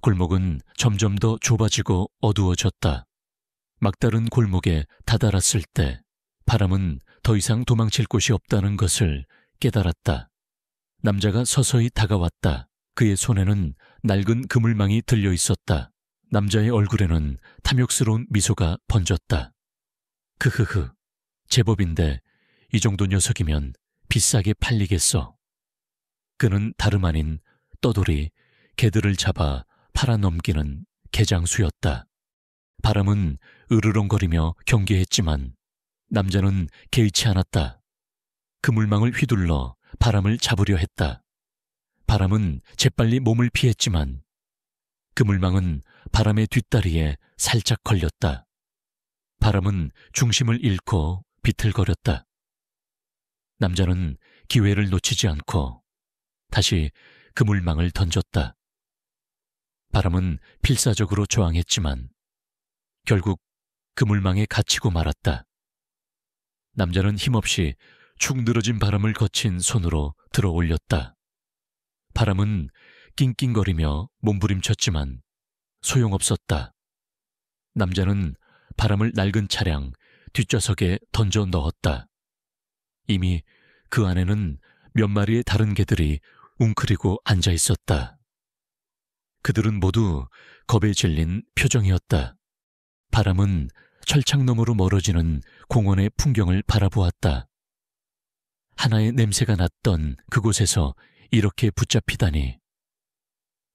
골목은 점점 더 좁아지고 어두워졌다. 막다른 골목에 다다랐을 때 바람은 더 이상 도망칠 곳이 없다는 것을 깨달았다. 남자가 서서히 다가왔다. 그의 손에는 낡은 그물망이 들려 있었다. 남자의 얼굴에는 탐욕스러운 미소가 번졌다. 크흐흐, 제법인데 이 정도 녀석이면 비싸게 팔리겠어. 그는 다름 아닌 떠돌이 개들을 잡아 팔아넘기는 개장수였다. 바람은 으르렁거리며 경계했지만 남자는 개의치 않았다. 그물망을 휘둘러 바람을 잡으려 했다. 바람은 재빨리 몸을 피했지만 그물망은 바람의 뒷다리에 살짝 걸렸다. 바람은 중심을 잃고 비틀거렸다. 남자는 기회를 놓치지 않고 다시 그물망을 던졌다. 바람은 필사적으로 저항했지만 결국 그물망에 갇히고 말았다. 남자는 힘없이 축 늘어진 바람을 거친 손으로 들어 올렸다. 바람은 낑낑거리며 몸부림쳤지만 소용없었다. 남자는 바람을 낡은 차량 뒷좌석에 던져 넣었다. 이미 그 안에는 몇 마리의 다른 개들이 웅크리고 앉아 있었다. 그들은 모두 겁에 질린 표정이었다. 바람은 철창 너머로 멀어지는 공원의 풍경을 바라보았다. 하나의 냄새가 났던 그곳에서 이렇게 붙잡히다니.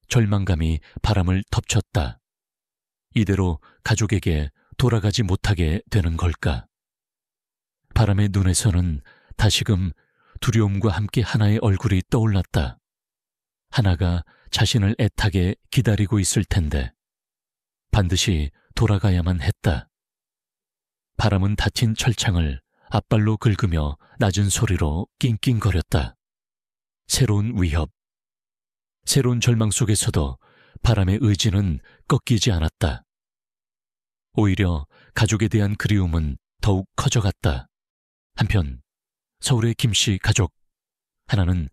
절망감이 바람을 덮쳤다. 이대로 가족에게 돌아가지 못하게 되는 걸까? 바람의 눈에서는 다시금 두려움과 함께 하나의 얼굴이 떠올랐다. 하나가 자신을 애타게 기다리고 있을 텐데 반드시 돌아가야만 했다. 바람은 닫힌 철창을 앞발로 긁으며 낮은 소리로 낑낑거렸다. 새로운 위협, 새로운 절망 속에서도 바람의 의지는 꺾이지 않았다. 오히려 가족에 대한 그리움은 더욱 커져갔다. 한편 서울의 김씨 가족 하나는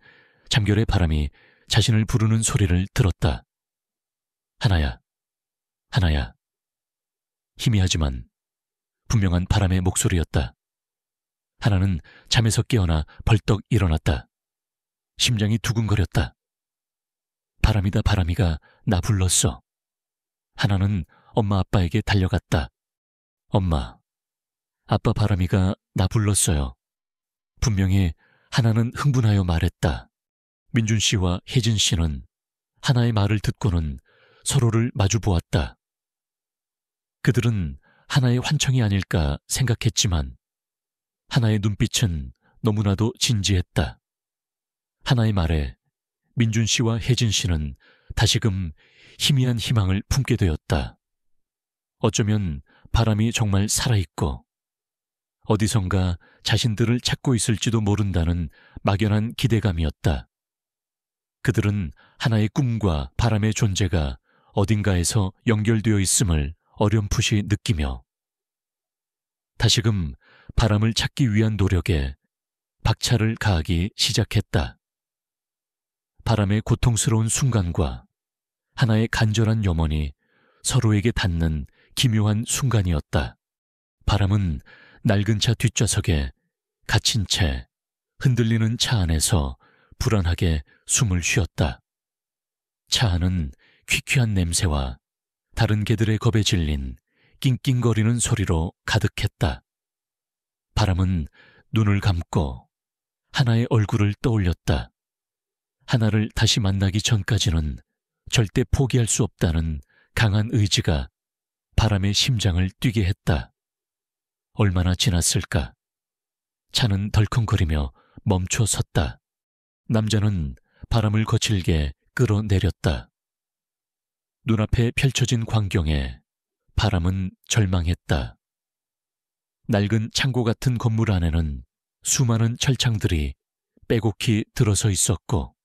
잠결에 바람이 자신을 부르는 소리를 들었다. 하나야, 하나야. 희미하지만 분명한 바람의 목소리였다. 하나는 잠에서 깨어나 벌떡 일어났다. 심장이 두근거렸다. 바람이다 바람이가 나 불렀어. 하나는 엄마 아빠에게 달려갔다. 엄마, 아빠 바람이가 나 불렀어요. 분명히 하나는 흥분하여 말했다. 민준 씨와 혜진 씨는 하나의 말을 듣고는 서로를 마주 보았다. 그들은 하나의 환청이 아닐까 생각했지만 하나의 눈빛은 너무나도 진지했다. 하나의 말에 민준 씨와 혜진 씨는 다시금 희미한 희망을 품게 되었다. 어쩌면 바람이 정말 살아있고 어디선가 자신들을 찾고 있을지도 모른다는 막연한 기대감이었다. 그들은 하나의 꿈과 바람의 존재가 어딘가에서 연결되어 있음을 어렴풋이 느끼며 다시금 바람을 찾기 위한 노력에 박차를 가하기 시작했다. 바람의 고통스러운 순간과 하나의 간절한 염원이 서로에게 닿는 기묘한 순간이었다. 바람은 낡은 차 뒷좌석에 갇힌 채 흔들리는 차 안에서 불안하게 숨을 쉬었다. 차 안은 퀴퀴한 냄새와 다른 개들의 겁에 질린 낑낑거리는 소리로 가득했다. 바람은 눈을 감고 하나의 얼굴을 떠올렸다. 하나를 다시 만나기 전까지는 절대 포기할 수 없다는 강한 의지가 바람의 심장을 뛰게 했다. 얼마나 지났을까? 차는 덜컹거리며 멈춰 섰다. 남자는 바람을 거칠게 끌어내렸다. 눈앞에 펼쳐진 광경에 바람은 절망했다. 낡은 창고 같은 건물 안에는 수많은 철창들이 빼곡히 들어서 있었고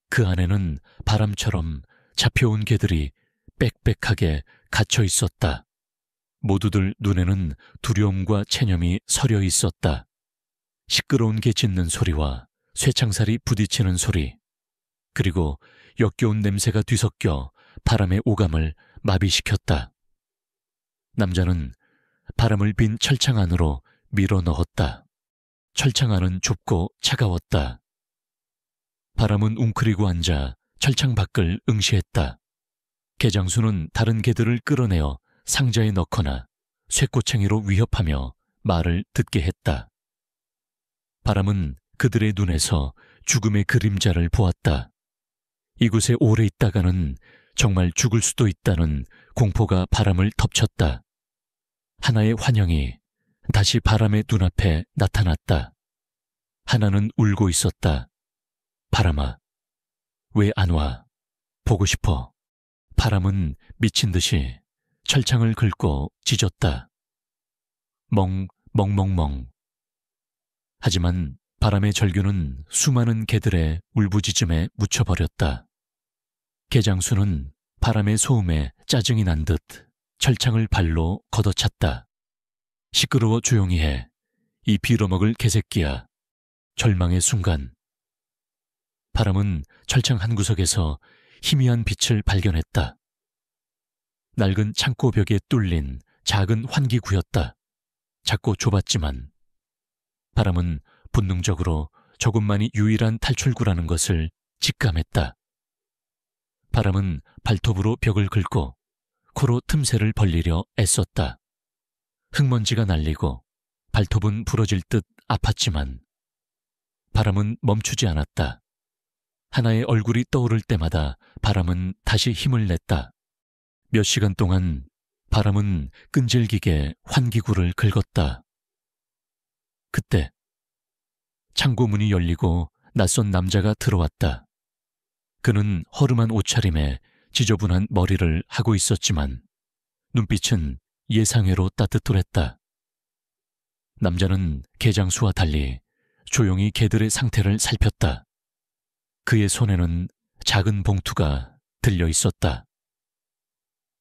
그 안에는 바람처럼 잡혀온 개들이 빽빽하게 갇혀 있었다. 모두들 눈에는 두려움과 체념이 서려 있었다. 시끄러운 개 짖는 소리와 쇠창살이 부딪히는 소리, 그리고 역겨운 냄새가 뒤섞여 바람의 오감을 마비시켰다. 남자는 바람을 빈 철창 안으로 밀어 넣었다. 철창 안은 좁고 차가웠다. 바람은 웅크리고 앉아 철창 밖을 응시했다. 개장수는 다른 개들을 끌어내어 상자에 넣거나 쇠꼬챙이로 위협하며 말을 듣게 했다. 바람은 그들의 눈에서 죽음의 그림자를 보았다. 이곳에 오래 있다가는 정말 죽을 수도 있다는 공포가 바람을 덮쳤다. 하나의 환영이 다시 바람의 눈앞에 나타났다. 하나는 울고 있었다. 바람아, 왜 안 와? 보고 싶어. 바람은 미친 듯이 철창을 긁고 짖었다. 멍멍멍멍. 하지만 바람의 절규는 수많은 개들의 울부짖음에 묻혀버렸다. 개장수는 바람의 소음에 짜증이 난 듯 철창을 발로 걷어찼다. 시끄러워 조용히 해. 이 빌어먹을 개새끼야. 절망의 순간. 바람은 철창 한 구석에서 희미한 빛을 발견했다. 낡은 창고 벽에 뚫린 작은 환기구였다. 작고 좁았지만 바람은 본능적으로 저곳만이 유일한 탈출구라는 것을 직감했다. 바람은 발톱으로 벽을 긁고 코로 틈새를 벌리려 애썼다. 흙먼지가 날리고 발톱은 부러질 듯 아팠지만 바람은 멈추지 않았다. 하나의 얼굴이 떠오를 때마다 바람은 다시 힘을 냈다. 몇 시간 동안 바람은 끈질기게 환기구를 긁었다. 그때 창고 문이 열리고 낯선 남자가 들어왔다. 그는 허름한 옷차림에 지저분한 머리를 하고 있었지만 눈빛은 예상외로 따뜻했다. 남자는 개장수와 달리 조용히 개들의 상태를 살폈다. 그의 손에는 작은 봉투가 들려 있었다.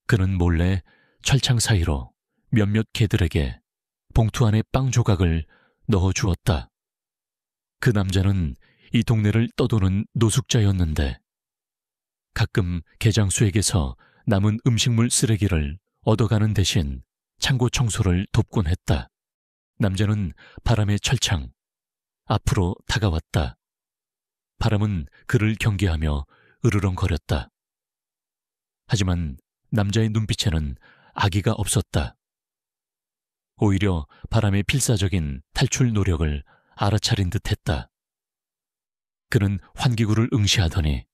그는 몰래 철창 사이로 몇몇 개들에게 봉투 안에 빵 조각을 넣어 주었다. 그 남자는 이 동네를 떠도는 노숙자였는데 가끔 개장수에게서 남은 음식물 쓰레기를 얻어가는 대신 창고 청소를 돕곤 했다. 남자는 바람의 철창 앞으로 다가왔다. 바람은 그를 경계하며 으르렁거렸다. 하지만 남자의 눈빛에는 악의가 없었다. 오히려 바람의 필사적인 탈출 노력을 알아차린 듯했다. 그는 환기구를 응시하더니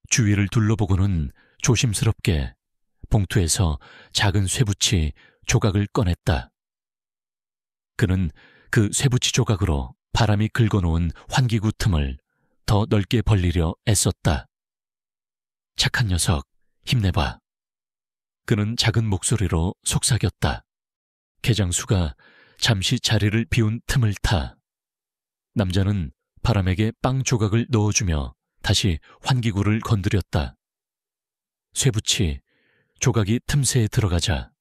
주위를 둘러보고는 조심스럽게 봉투에서 작은 쇠붙이 조각을 꺼냈다. 그는 그 쇠붙이 조각으로 바람이 긁어놓은 환기구 틈을 더 넓게 벌리려 애썼다. 착한 녀석, 힘내봐. 그는 작은 목소리로 속삭였다. 개장수가 잠시 자리를 비운 틈을 타 남자는 바람에게 빵 조각을 넣어주며 다시 환기구를 건드렸다. 쇠붙이 조각이 틈새에 들어가자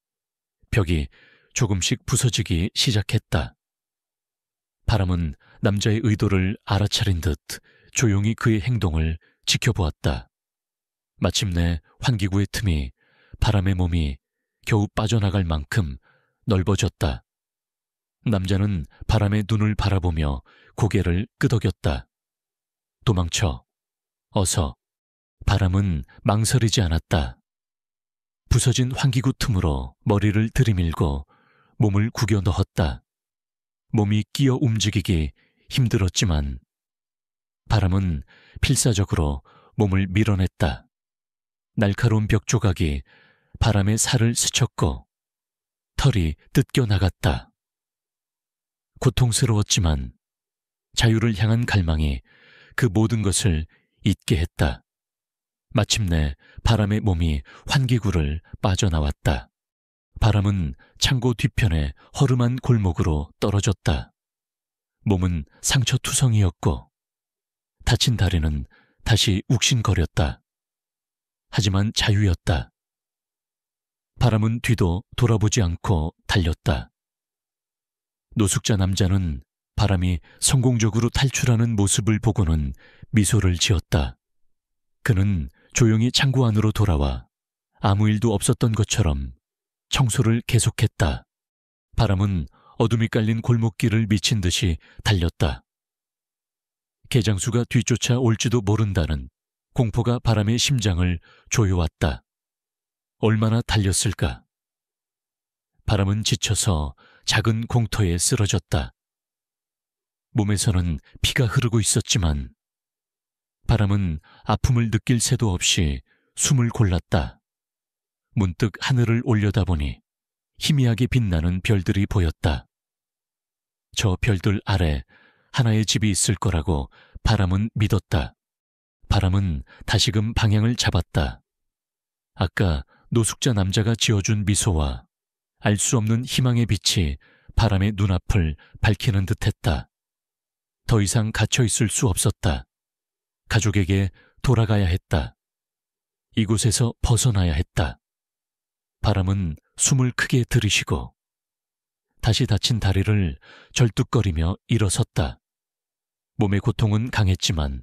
벽이 조금씩 부서지기 시작했다. 바람은 남자의 의도를 알아차린 듯 조용히 그의 행동을 지켜보았다. 마침내 환기구의 틈이 바람의 몸이 겨우 빠져나갈 만큼 넓어졌다. 남자는 바람의 눈을 바라보며 고개를 끄덕였다. 도망쳐. 어서. 바람은 망설이지 않았다. 부서진 환기구 틈으로 머리를 들이밀고 몸을 구겨 넣었다. 몸이 끼어 움직이기 힘들었지만 바람은 필사적으로 몸을 밀어냈다. 날카로운 벽 조각이 바람의 살을 스쳤고 털이 뜯겨 나갔다. 고통스러웠지만 자유를 향한 갈망이 그 모든 것을 잊게 했다. 마침내 바람의 몸이 환기구를 빠져나왔다. 바람은 창고 뒤편의 허름한 골목으로 떨어졌다. 몸은 상처투성이었고 다친 다리는 다시 욱신거렸다. 하지만 자유였다. 바람은 뒤도 돌아보지 않고 달렸다. 노숙자 남자는 바람이 성공적으로 탈출하는 모습을 보고는 미소를 지었다. 그는 조용히 창고 안으로 돌아와 아무 일도 없었던 것처럼 청소를 계속했다. 바람은 어둠이 깔린 골목길을 미친 듯이 달렸다. 개장수가 뒤쫓아 올지도 모른다는 공포가 바람의 심장을 조여왔다. 얼마나 달렸을까? 바람은 지쳐서 작은 공터에 쓰러졌다. 몸에서는 피가 흐르고 있었지만 바람은 아픔을 느낄 새도 없이 숨을 골랐다. 문득 하늘을 올려다보니 희미하게 빛나는 별들이 보였다. 저 별들 아래 하나의 집이 있을 거라고 바람은 믿었다. 바람은 다시금 방향을 잡았다. 아까 노숙자 남자가 지어준 미소와 알 수 없는 희망의 빛이 바람의 눈앞을 밝히는 듯했다. 더 이상 갇혀 있을 수 없었다. 가족에게 돌아가야 했다. 이곳에서 벗어나야 했다. 바람은 숨을 크게 들이쉬고 다시 다친 다리를 절뚝거리며 일어섰다. 몸의 고통은 강했지만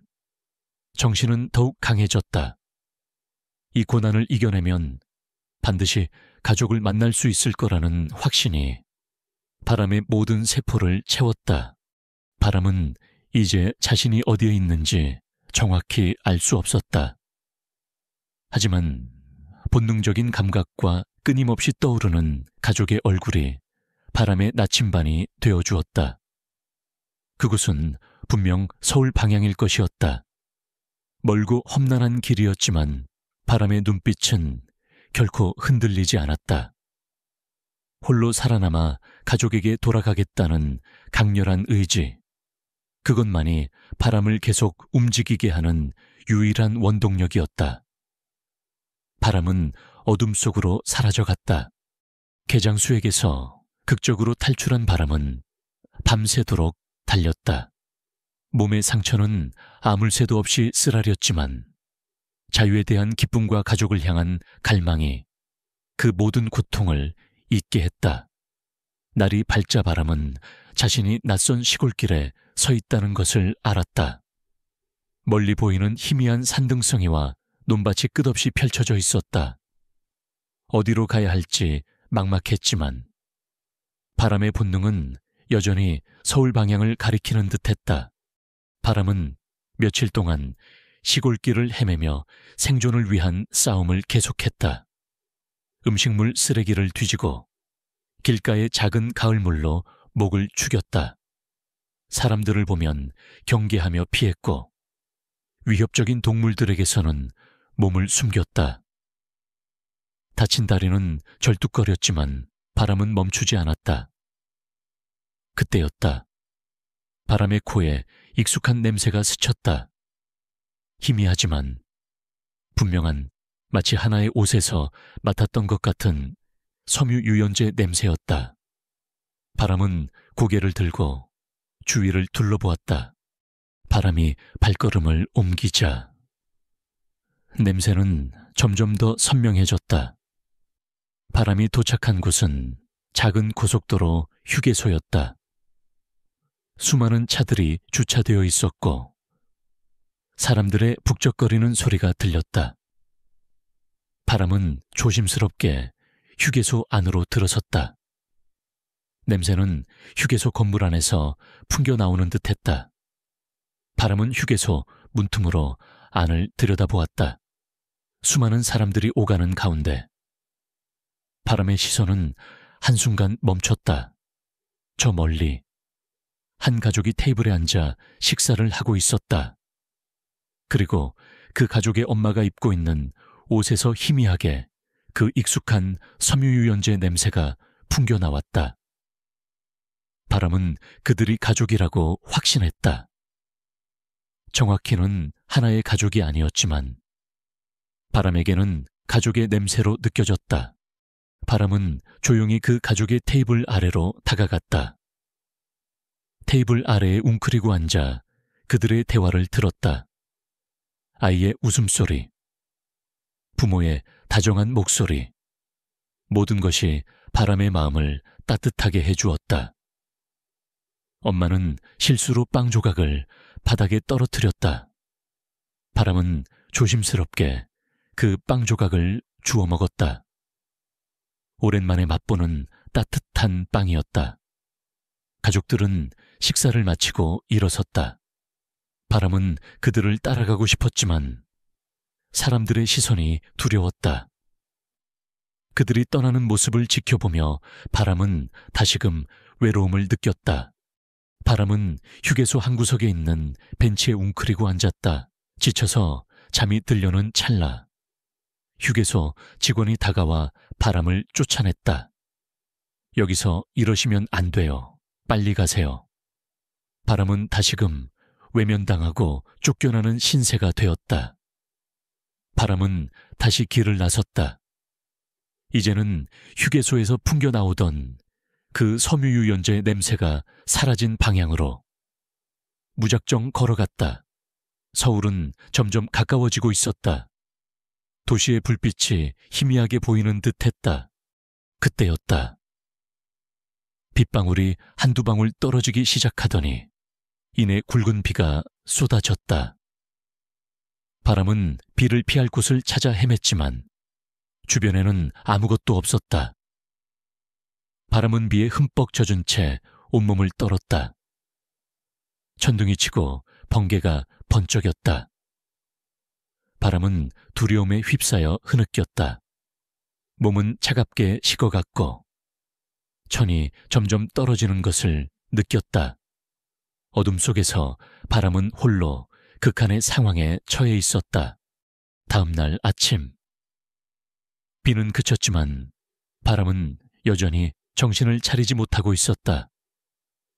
정신은 더욱 강해졌다. 이 고난을 이겨내면 반드시 가족을 만날 수 있을 거라는 확신이 바람의 모든 세포를 채웠다. 바람은 이제 자신이 어디에 있는지 정확히 알 수 없었다. 하지만 본능적인 감각과 끊임없이 떠오르는 가족의 얼굴이 바람의 나침반이 되어주었다. 그곳은 분명 서울 방향일 것이었다. 멀고 험난한 길이었지만 바람의 눈빛은 결코 흔들리지 않았다. 홀로 살아남아 가족에게 돌아가겠다는 강렬한 의지, 그것만이 바람을 계속 움직이게 하는 유일한 원동력이었다. 바람은 어둠 속으로 사라져갔다. 개장수에게서 극적으로 탈출한 바람은 밤새도록 달렸다. 몸의 상처는 아물 새도 없이 쓰라렸지만 자유에 대한 기쁨과 가족을 향한 갈망이 그 모든 고통을 잊게 했다. 날이 밝자 바람은 자신이 낯선 시골길에 서 있다는 것을 알았다. 멀리 보이는 희미한 산등성이와 논밭이 끝없이 펼쳐져 있었다. 어디로 가야 할지 막막했지만 바람의 본능은 여전히 서울 방향을 가리키는 듯했다. 바람은 며칠 동안 시골길을 헤매며 생존을 위한 싸움을 계속했다. 음식물 쓰레기를 뒤지고 길가의 작은 가을물로 목을 축였다. 사람들을 보면 경계하며 피했고 위협적인 동물들에게서는 몸을 숨겼다. 다친 다리는 절뚝거렸지만 바람은 멈추지 않았다. 그때였다. 바람의 코에 익숙한 냄새가 스쳤다. 희미하지만 분명한 마치 하나의 옷에서 맡았던 것 같은 섬유유연제 냄새였다. 바람은 고개를 들고 주위를 둘러보았다. 바람이 발걸음을 옮기자 냄새는 점점 더 선명해졌다. 바람이 도착한 곳은 작은 고속도로 휴게소였다. 수많은 차들이 주차되어 있었고 사람들의 북적거리는 소리가 들렸다. 바람은 조심스럽게 휴게소 안으로 들어섰다. 냄새는 휴게소 건물 안에서 풍겨나오는 듯했다. 바람은 휴게소 문틈으로 안을 들여다보았다. 수많은 사람들이 오가는 가운데 바람의 시선은 한순간 멈췄다. 저 멀리 한 가족이 테이블에 앉아 식사를 하고 있었다. 그리고 그 가족의 엄마가 입고 있는 옷에서 희미하게 그 익숙한 섬유유연제 냄새가 풍겨나왔다. 바람은 그들이 가족이라고 확신했다. 정확히는 하나의 가족이 아니었지만 바람에게는 가족의 냄새로 느껴졌다. 바람은 조용히 그 가족의 테이블 아래로 다가갔다. 테이블 아래에 웅크리고 앉아 그들의 대화를 들었다. 아이의 웃음소리, 부모의 다정한 목소리, 모든 것이 바람의 마음을 따뜻하게 해주었다. 엄마는 실수로 빵 조각을 바닥에 떨어뜨렸다. 바람은 조심스럽게 그 빵 조각을 주워 먹었다. 오랜만에 맛보는 따뜻한 빵이었다. 가족들은 식사를 마치고 일어섰다. 바람은 그들을 따라가고 싶었지만 사람들의 시선이 두려웠다. 그들이 떠나는 모습을 지켜보며 바람은 다시금 외로움을 느꼈다. 바람은 휴게소 한 구석에 있는 벤치에 웅크리고 앉았다. 지쳐서 잠이 들려는 찰나 휴게소 직원이 다가와 바람을 쫓아냈다. 여기서 이러시면 안 돼요. 빨리 가세요. 바람은 다시금 외면당하고 쫓겨나는 신세가 되었다. 바람은 다시 길을 나섰다. 이제는 휴게소에서 풍겨나오던 그 섬유유연제 냄새가 사라진 방향으로 무작정 걸어갔다. 서울은 점점 가까워지고 있었다. 도시의 불빛이 희미하게 보이는 듯했다. 그때였다. 빗방울이 한두 방울 떨어지기 시작하더니 이내 굵은 비가 쏟아졌다. 바람은 비를 피할 곳을 찾아 헤맸지만 주변에는 아무것도 없었다. 바람은 비에 흠뻑 젖은 채 온몸을 떨었다. 천둥이 치고 번개가 번쩍였다. 바람은 두려움에 휩싸여 흐느꼈다. 몸은 차갑게 식어갔고 천이 점점 떨어지는 것을 느꼈다. 어둠 속에서 바람은 홀로 극한의 상황에 처해 있었다. 다음 날 아침 비는 그쳤지만 바람은 여전히 정신을 차리지 못하고 있었다.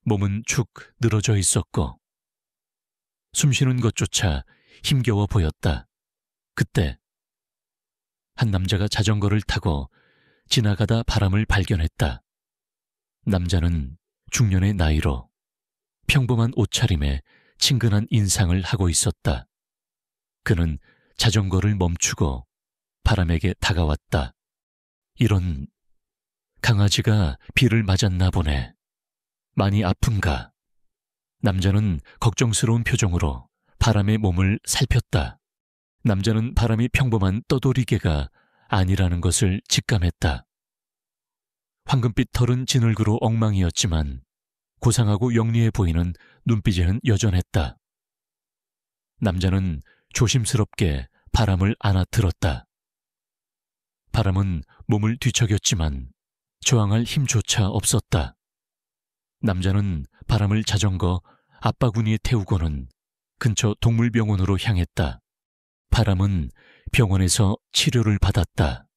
몸은 축 늘어져 있었고 숨쉬는 것조차 힘겨워 보였다. 그때 한 남자가 자전거를 타고 지나가다 바람을 발견했다. 남자는 중년의 나이로 평범한 옷차림에 친근한 인상을 하고 있었다. 그는 자전거를 멈추고 바람에게 다가왔다. 이런, 강아지가 비를 맞았나 보네. 많이 아픈가? 남자는 걱정스러운 표정으로 바람의 몸을 살폈다. 남자는 바람이 평범한 떠돌이개가 아니라는 것을 직감했다. 황금빛 털은 진흙으로 엉망이었지만 고상하고 영리해 보이는 눈빛에는 여전했다. 남자는 조심스럽게 바람을 안아 들었다. 바람은 몸을 뒤척였지만 저항할 힘조차 없었다. 남자는 바람을 자전거 앞바구니에 태우고는 근처 동물병원으로 향했다. 바람은 병원에서 치료를 받았다.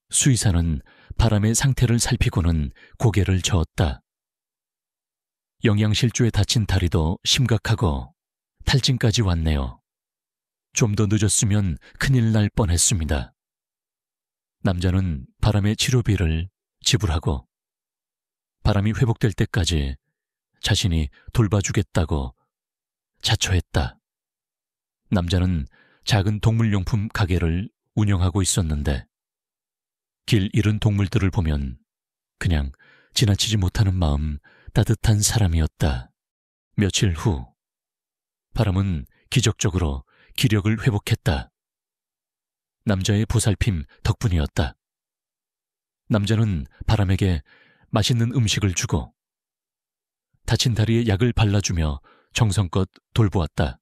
수의사는 바람의 상태를 살피고는 고개를 저었다. 영양실조에 다친 다리도 심각하고 탈진까지 왔네요. 좀 더 늦었으면 큰일 날 뻔했습니다. 남자는 바람의 치료비를 지불하고 바람이 회복될 때까지 자신이 돌봐주겠다고 자처했다. 남자는 작은 동물용품 가게를 운영하고 있었는데 길 잃은 동물들을 보면 그냥 지나치지 못하는 마음 따뜻한 사람이었다. 며칠 후 바람은 기적적으로 기력을 회복했다. 남자의 보살핌 덕분이었다. 남자는 바람에게 맛있는 음식을 주고 다친 다리에 약을 발라주며 정성껏 돌보았다.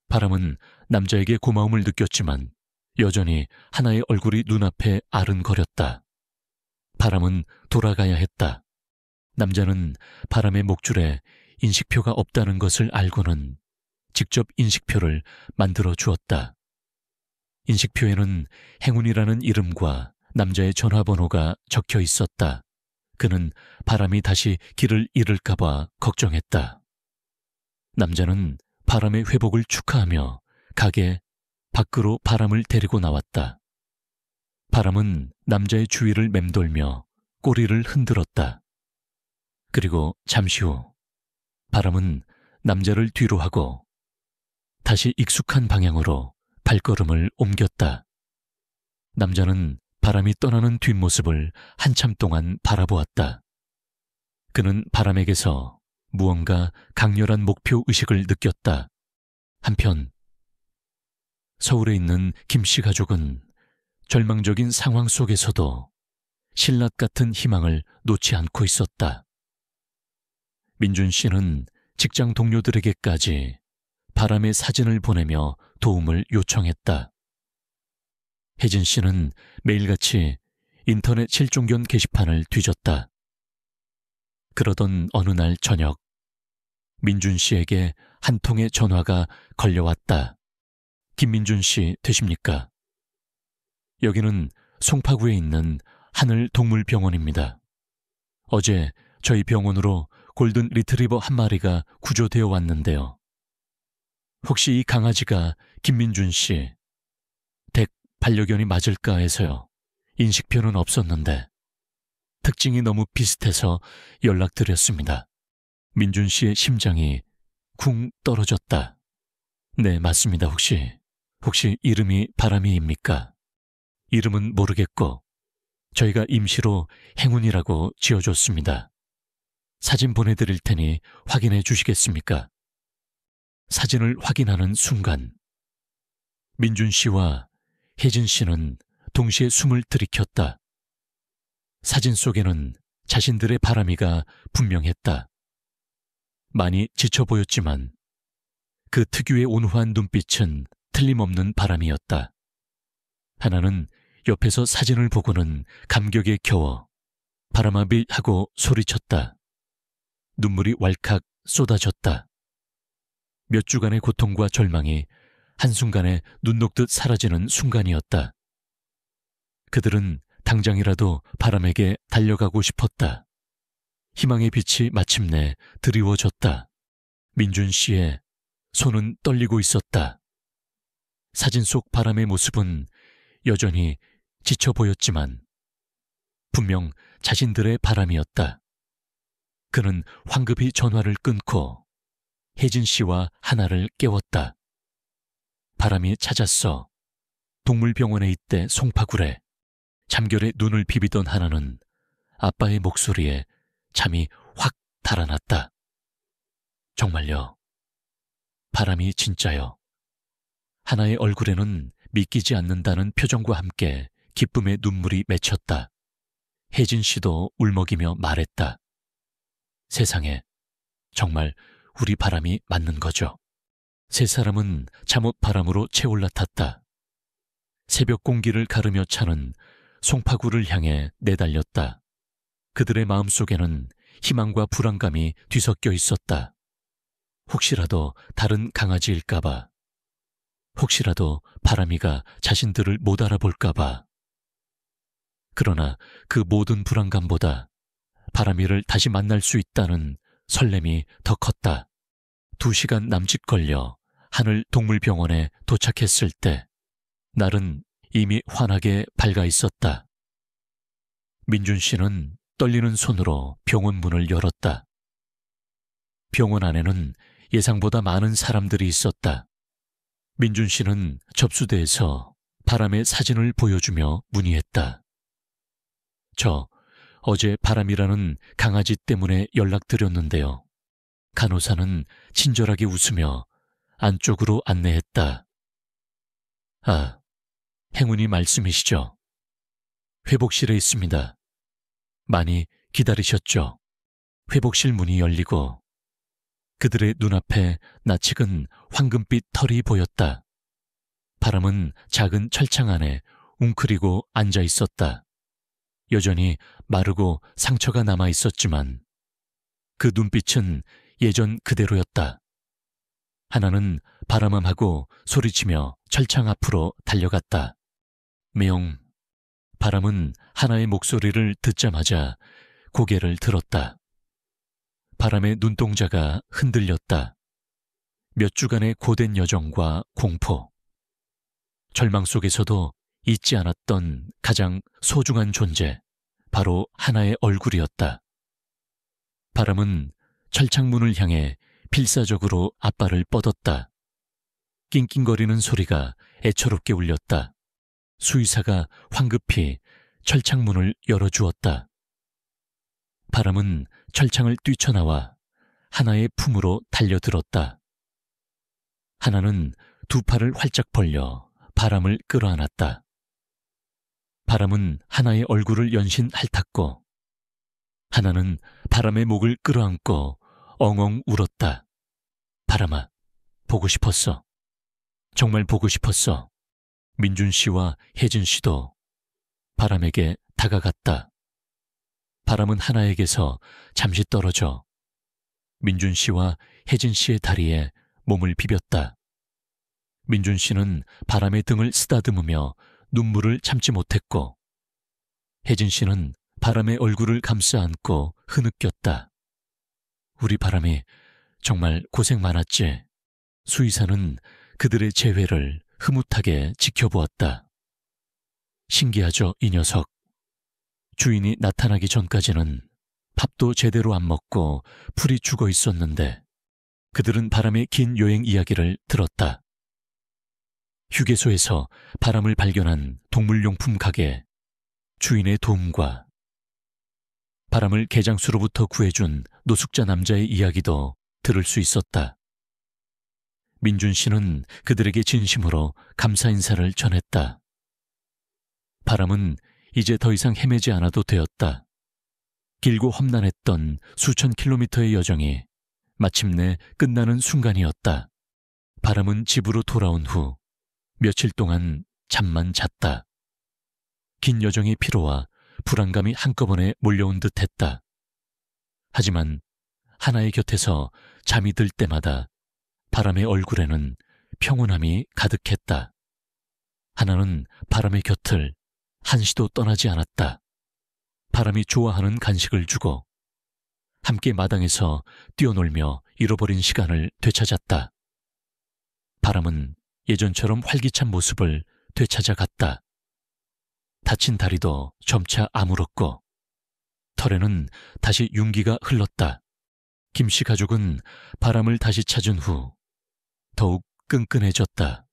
바람은 남자에게 고마움을 느꼈지만 여전히 하나의 얼굴이 눈앞에 아른거렸다. 바람은 돌아가야 했다. 남자는 바람의 목줄에 인식표가 없다는 것을 알고는 직접 인식표를 만들어 주었다. 인식표에는 행운이라는 이름과 남자의 전화번호가 적혀 있었다. 그는 바람이 다시 길을 잃을까봐 걱정했다. 남자는 바람의 회복을 축하하며 가게 밖으로 바람을 데리고 나왔다. 바람은 남자의 주위를 맴돌며 꼬리를 흔들었다. 그리고 잠시 후 바람은 남자를 뒤로 하고 다시 익숙한 방향으로 발걸음을 옮겼다. 남자는 바람이 떠나는 뒷모습을 한참 동안 바라보았다. 그는 바람에게서 무언가 강렬한 목표 의식을 느꼈다. 한편 서울에 있는 김씨 가족은 절망적인 상황 속에서도 신라 같은 희망을 놓지 않고 있었다. 민준 씨는 직장 동료들에게까지 바람의 사진을 보내며 도움을 요청했다. 혜진 씨는 매일같이 인터넷 실종견 게시판을 뒤졌다. 그러던 어느 날 저녁, 민준 씨에게 한 통의 전화가 걸려왔다. 김민준 씨 되십니까? 여기는 송파구에 있는 하늘동물병원입니다. 어제 저희 병원으로 골든 리트리버 한 마리가 구조되어 왔는데요. 혹시 이 강아지가 김민준 씨 댁 반려견이 맞을까 해서요. 인식표는 없었는데 특징이 너무 비슷해서 연락드렸습니다. 민준 씨의 심장이 쿵 떨어졌다. 네, 맞습니다. 혹시 이름이 바람이입니까? 이름은 모르겠고 저희가 임시로 행운이라고 지어줬습니다. 사진 보내드릴 테니 확인해 주시겠습니까? 사진을 확인하는 순간 민준 씨와 혜진 씨는 동시에 숨을 들이켰다. 사진 속에는 자신들의 바람이가 분명했다. 많이 지쳐 보였지만 그 특유의 온화한 눈빛은 틀림없는 바람이었다. 하나는 옆에서 사진을 보고는 감격에 겨워 바람아비 하고 소리쳤다. 눈물이 왈칵 쏟아졌다. 몇 주간의 고통과 절망이 한순간에 눈 녹듯 사라지는 순간이었다. 그들은 당장이라도 바람에게 달려가고 싶었다. 희망의 빛이 마침내 드리워졌다. 민준 씨의 손은 떨리고 있었다. 사진 속 바람의 모습은 여전히 지쳐 보였지만 분명 자신들의 바람이었다. 그는 황급히 전화를 끊고 혜진 씨와 하나를 깨웠다. 바람이 찾았어. 동물병원에 있대 송파구래. 잠결에 눈을 비비던 하나는 아빠의 목소리에 잠이 확 달아났다. 정말요. 바람이 진짜요. 하나의 얼굴에는 믿기지 않는다는 표정과 함께 기쁨의 눈물이 맺혔다. 혜진 씨도 울먹이며 말했다. 세상에, 정말 우리 바람이 맞는 거죠. 세 사람은 잠옷 바람으로 채올라탔다. 새벽 공기를 가르며 차는 송파구를 향해 내달렸다. 그들의 마음속에는 희망과 불안감이 뒤섞여 있었다. 혹시라도 다른 강아지일까봐, 혹시라도 바람이가 자신들을 못 알아볼까봐. 그러나 그 모든 불안감보다 바람이를 다시 만날 수 있다는 설렘이 더 컸다. 2시간 남짓 걸려 하늘동물병원에 도착했을 때 날은 이미 환하게 밝아 있었다. 민준 씨는 떨리는 손으로 병원 문을 열었다. 병원 안에는 예상보다 많은 사람들이 있었다. 민준 씨는 접수대에서 바람의 사진을 보여주며 문의했다. 저 어제 바람이라는 강아지 때문에 연락드렸는데요. 간호사는 친절하게 웃으며 안쪽으로 안내했다. 아, 행운이 말씀이시죠? 회복실에 있습니다. 많이 기다리셨죠? 회복실 문이 열리고 그들의 눈앞에 낯익은 황금빛 털이 보였다. 바람은 작은 철창 안에 웅크리고 앉아 있었다. 여전히 마르고 상처가 남아 있었지만 그 눈빛은 예전 그대로였다. 하나는 바람함하고 소리치며 철창 앞으로 달려갔다. 메용. 바람은 하나의 목소리를 듣자마자 고개를 들었다. 바람의 눈동자가 흔들렸다. 몇 주간의 고된 여정과 공포. 절망 속에서도 잊지 않았던 가장 소중한 존재, 바로 하나의 얼굴이었다. 바람은 철창문을 향해 필사적으로 앞발을 뻗었다. 낑낑거리는 소리가 애처롭게 울렸다. 수의사가 황급히 철창문을 열어주었다. 바람은 철창을 뛰쳐나와 하나의 품으로 달려들었다. 하나는 두 팔을 활짝 벌려 바람을 끌어안았다. 바람은 하나의 얼굴을 연신 핥았고 하나는 바람의 목을 끌어안고 엉엉 울었다. 바람아, 보고 싶었어. 정말 보고 싶었어. 민준 씨와 혜진 씨도 바람에게 다가갔다. 바람은 하나에게서 잠시 떨어져 민준 씨와 혜진 씨의 다리에 몸을 비볐다. 민준 씨는 바람의 등을 쓰다듬으며 눈물을 참지 못했고 혜진 씨는 바람의 얼굴을 감싸 안고 흐느꼈다. 우리 바람이 정말 고생 많았지. 수의사는 그들의 재회를 흐뭇하게 지켜보았다. 신기하죠, 이 녀석. 주인이 나타나기 전까지는 밥도 제대로 안 먹고 풀이 죽어 있었는데 그들은 바람의 긴 여행 이야기를 들었다. 휴게소에서 바람을 발견한 동물용품 가게 주인의 도움과 바람을 개장수로부터 구해준 노숙자 남자의 이야기도 들을 수 있었다. 민준 씨는 그들에게 진심으로 감사 인사를 전했다. 바람은 이제 더 이상 헤매지 않아도 되었다. 길고 험난했던 수천 킬로미터의 여정이 마침내 끝나는 순간이었다. 바람은 집으로 돌아온 후 며칠 동안 잠만 잤다. 긴 여정의 피로와 불안감이 한꺼번에 몰려온 듯했다. 하지만 하나의 곁에서 잠이 들 때마다 바람의 얼굴에는 평온함이 가득했다. 하나는 바람의 곁을 한시도 떠나지 않았다. 바람이 좋아하는 간식을 주고 함께 마당에서 뛰어놀며 잃어버린 시간을 되찾았다. 바람은 예전처럼 활기찬 모습을 되찾아갔다. 다친 다리도 점차 아물었고 털에는 다시 윤기가 흘렀다. 김씨 가족은 바람을 다시 찾은 후 더욱 끈끈해졌다.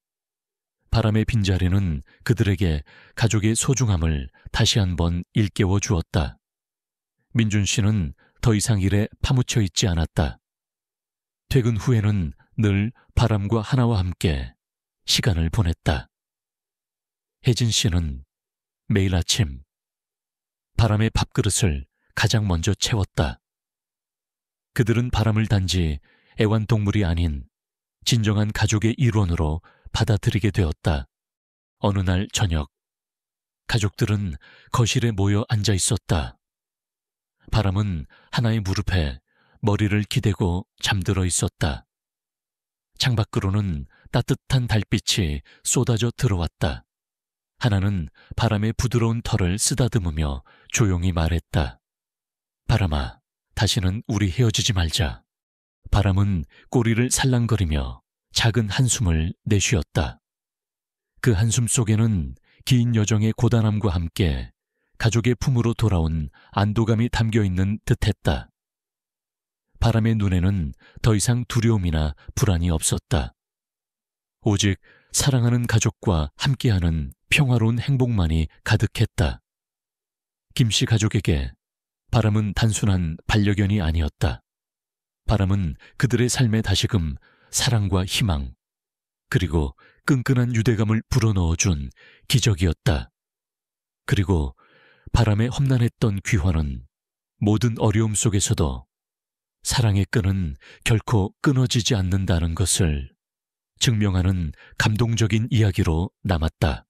바람의 빈자리는 그들에게 가족의 소중함을 다시 한번 일깨워 주었다. 민준 씨는 더 이상 일에 파묻혀 있지 않았다. 퇴근 후에는 늘 바람과 하나와 함께 시간을 보냈다. 혜진 씨는 매일 아침 바람의 밥그릇을 가장 먼저 채웠다. 그들은 바람을 단지 애완동물이 아닌 진정한 가족의 일원으로 받아들이게 되었다. 어느 날 저녁, 가족들은 거실에 모여 앉아 있었다. 바람은 하나의 무릎에 머리를 기대고 잠들어 있었다. 창밖으로는 따뜻한 달빛이 쏟아져 들어왔다. 하나는 바람의 부드러운 털을 쓰다듬으며 조용히 말했다. 바람아, 다시는 우리 헤어지지 말자. 바람은 꼬리를 살랑거리며 작은 한숨을 내쉬었다. 그 한숨 속에는 긴 여정의 고단함과 함께 가족의 품으로 돌아온 안도감이 담겨있는 듯했다. 바람의 눈에는 더 이상 두려움이나 불안이 없었다. 오직 사랑하는 가족과 함께하는 평화로운 행복만이 가득했다. 김씨 가족에게 바람은 단순한 반려견이 아니었다. 바람은 그들의 삶에 다시금 사랑과 희망, 그리고 끈끈한 유대감을 불어넣어준 기적이었다. 그리고 바람의 험난했던 귀환은 모든 어려움 속에서도 사랑의 끈은 결코 끊어지지 않는다는 것을 증명하는 감동적인 이야기로 남았다.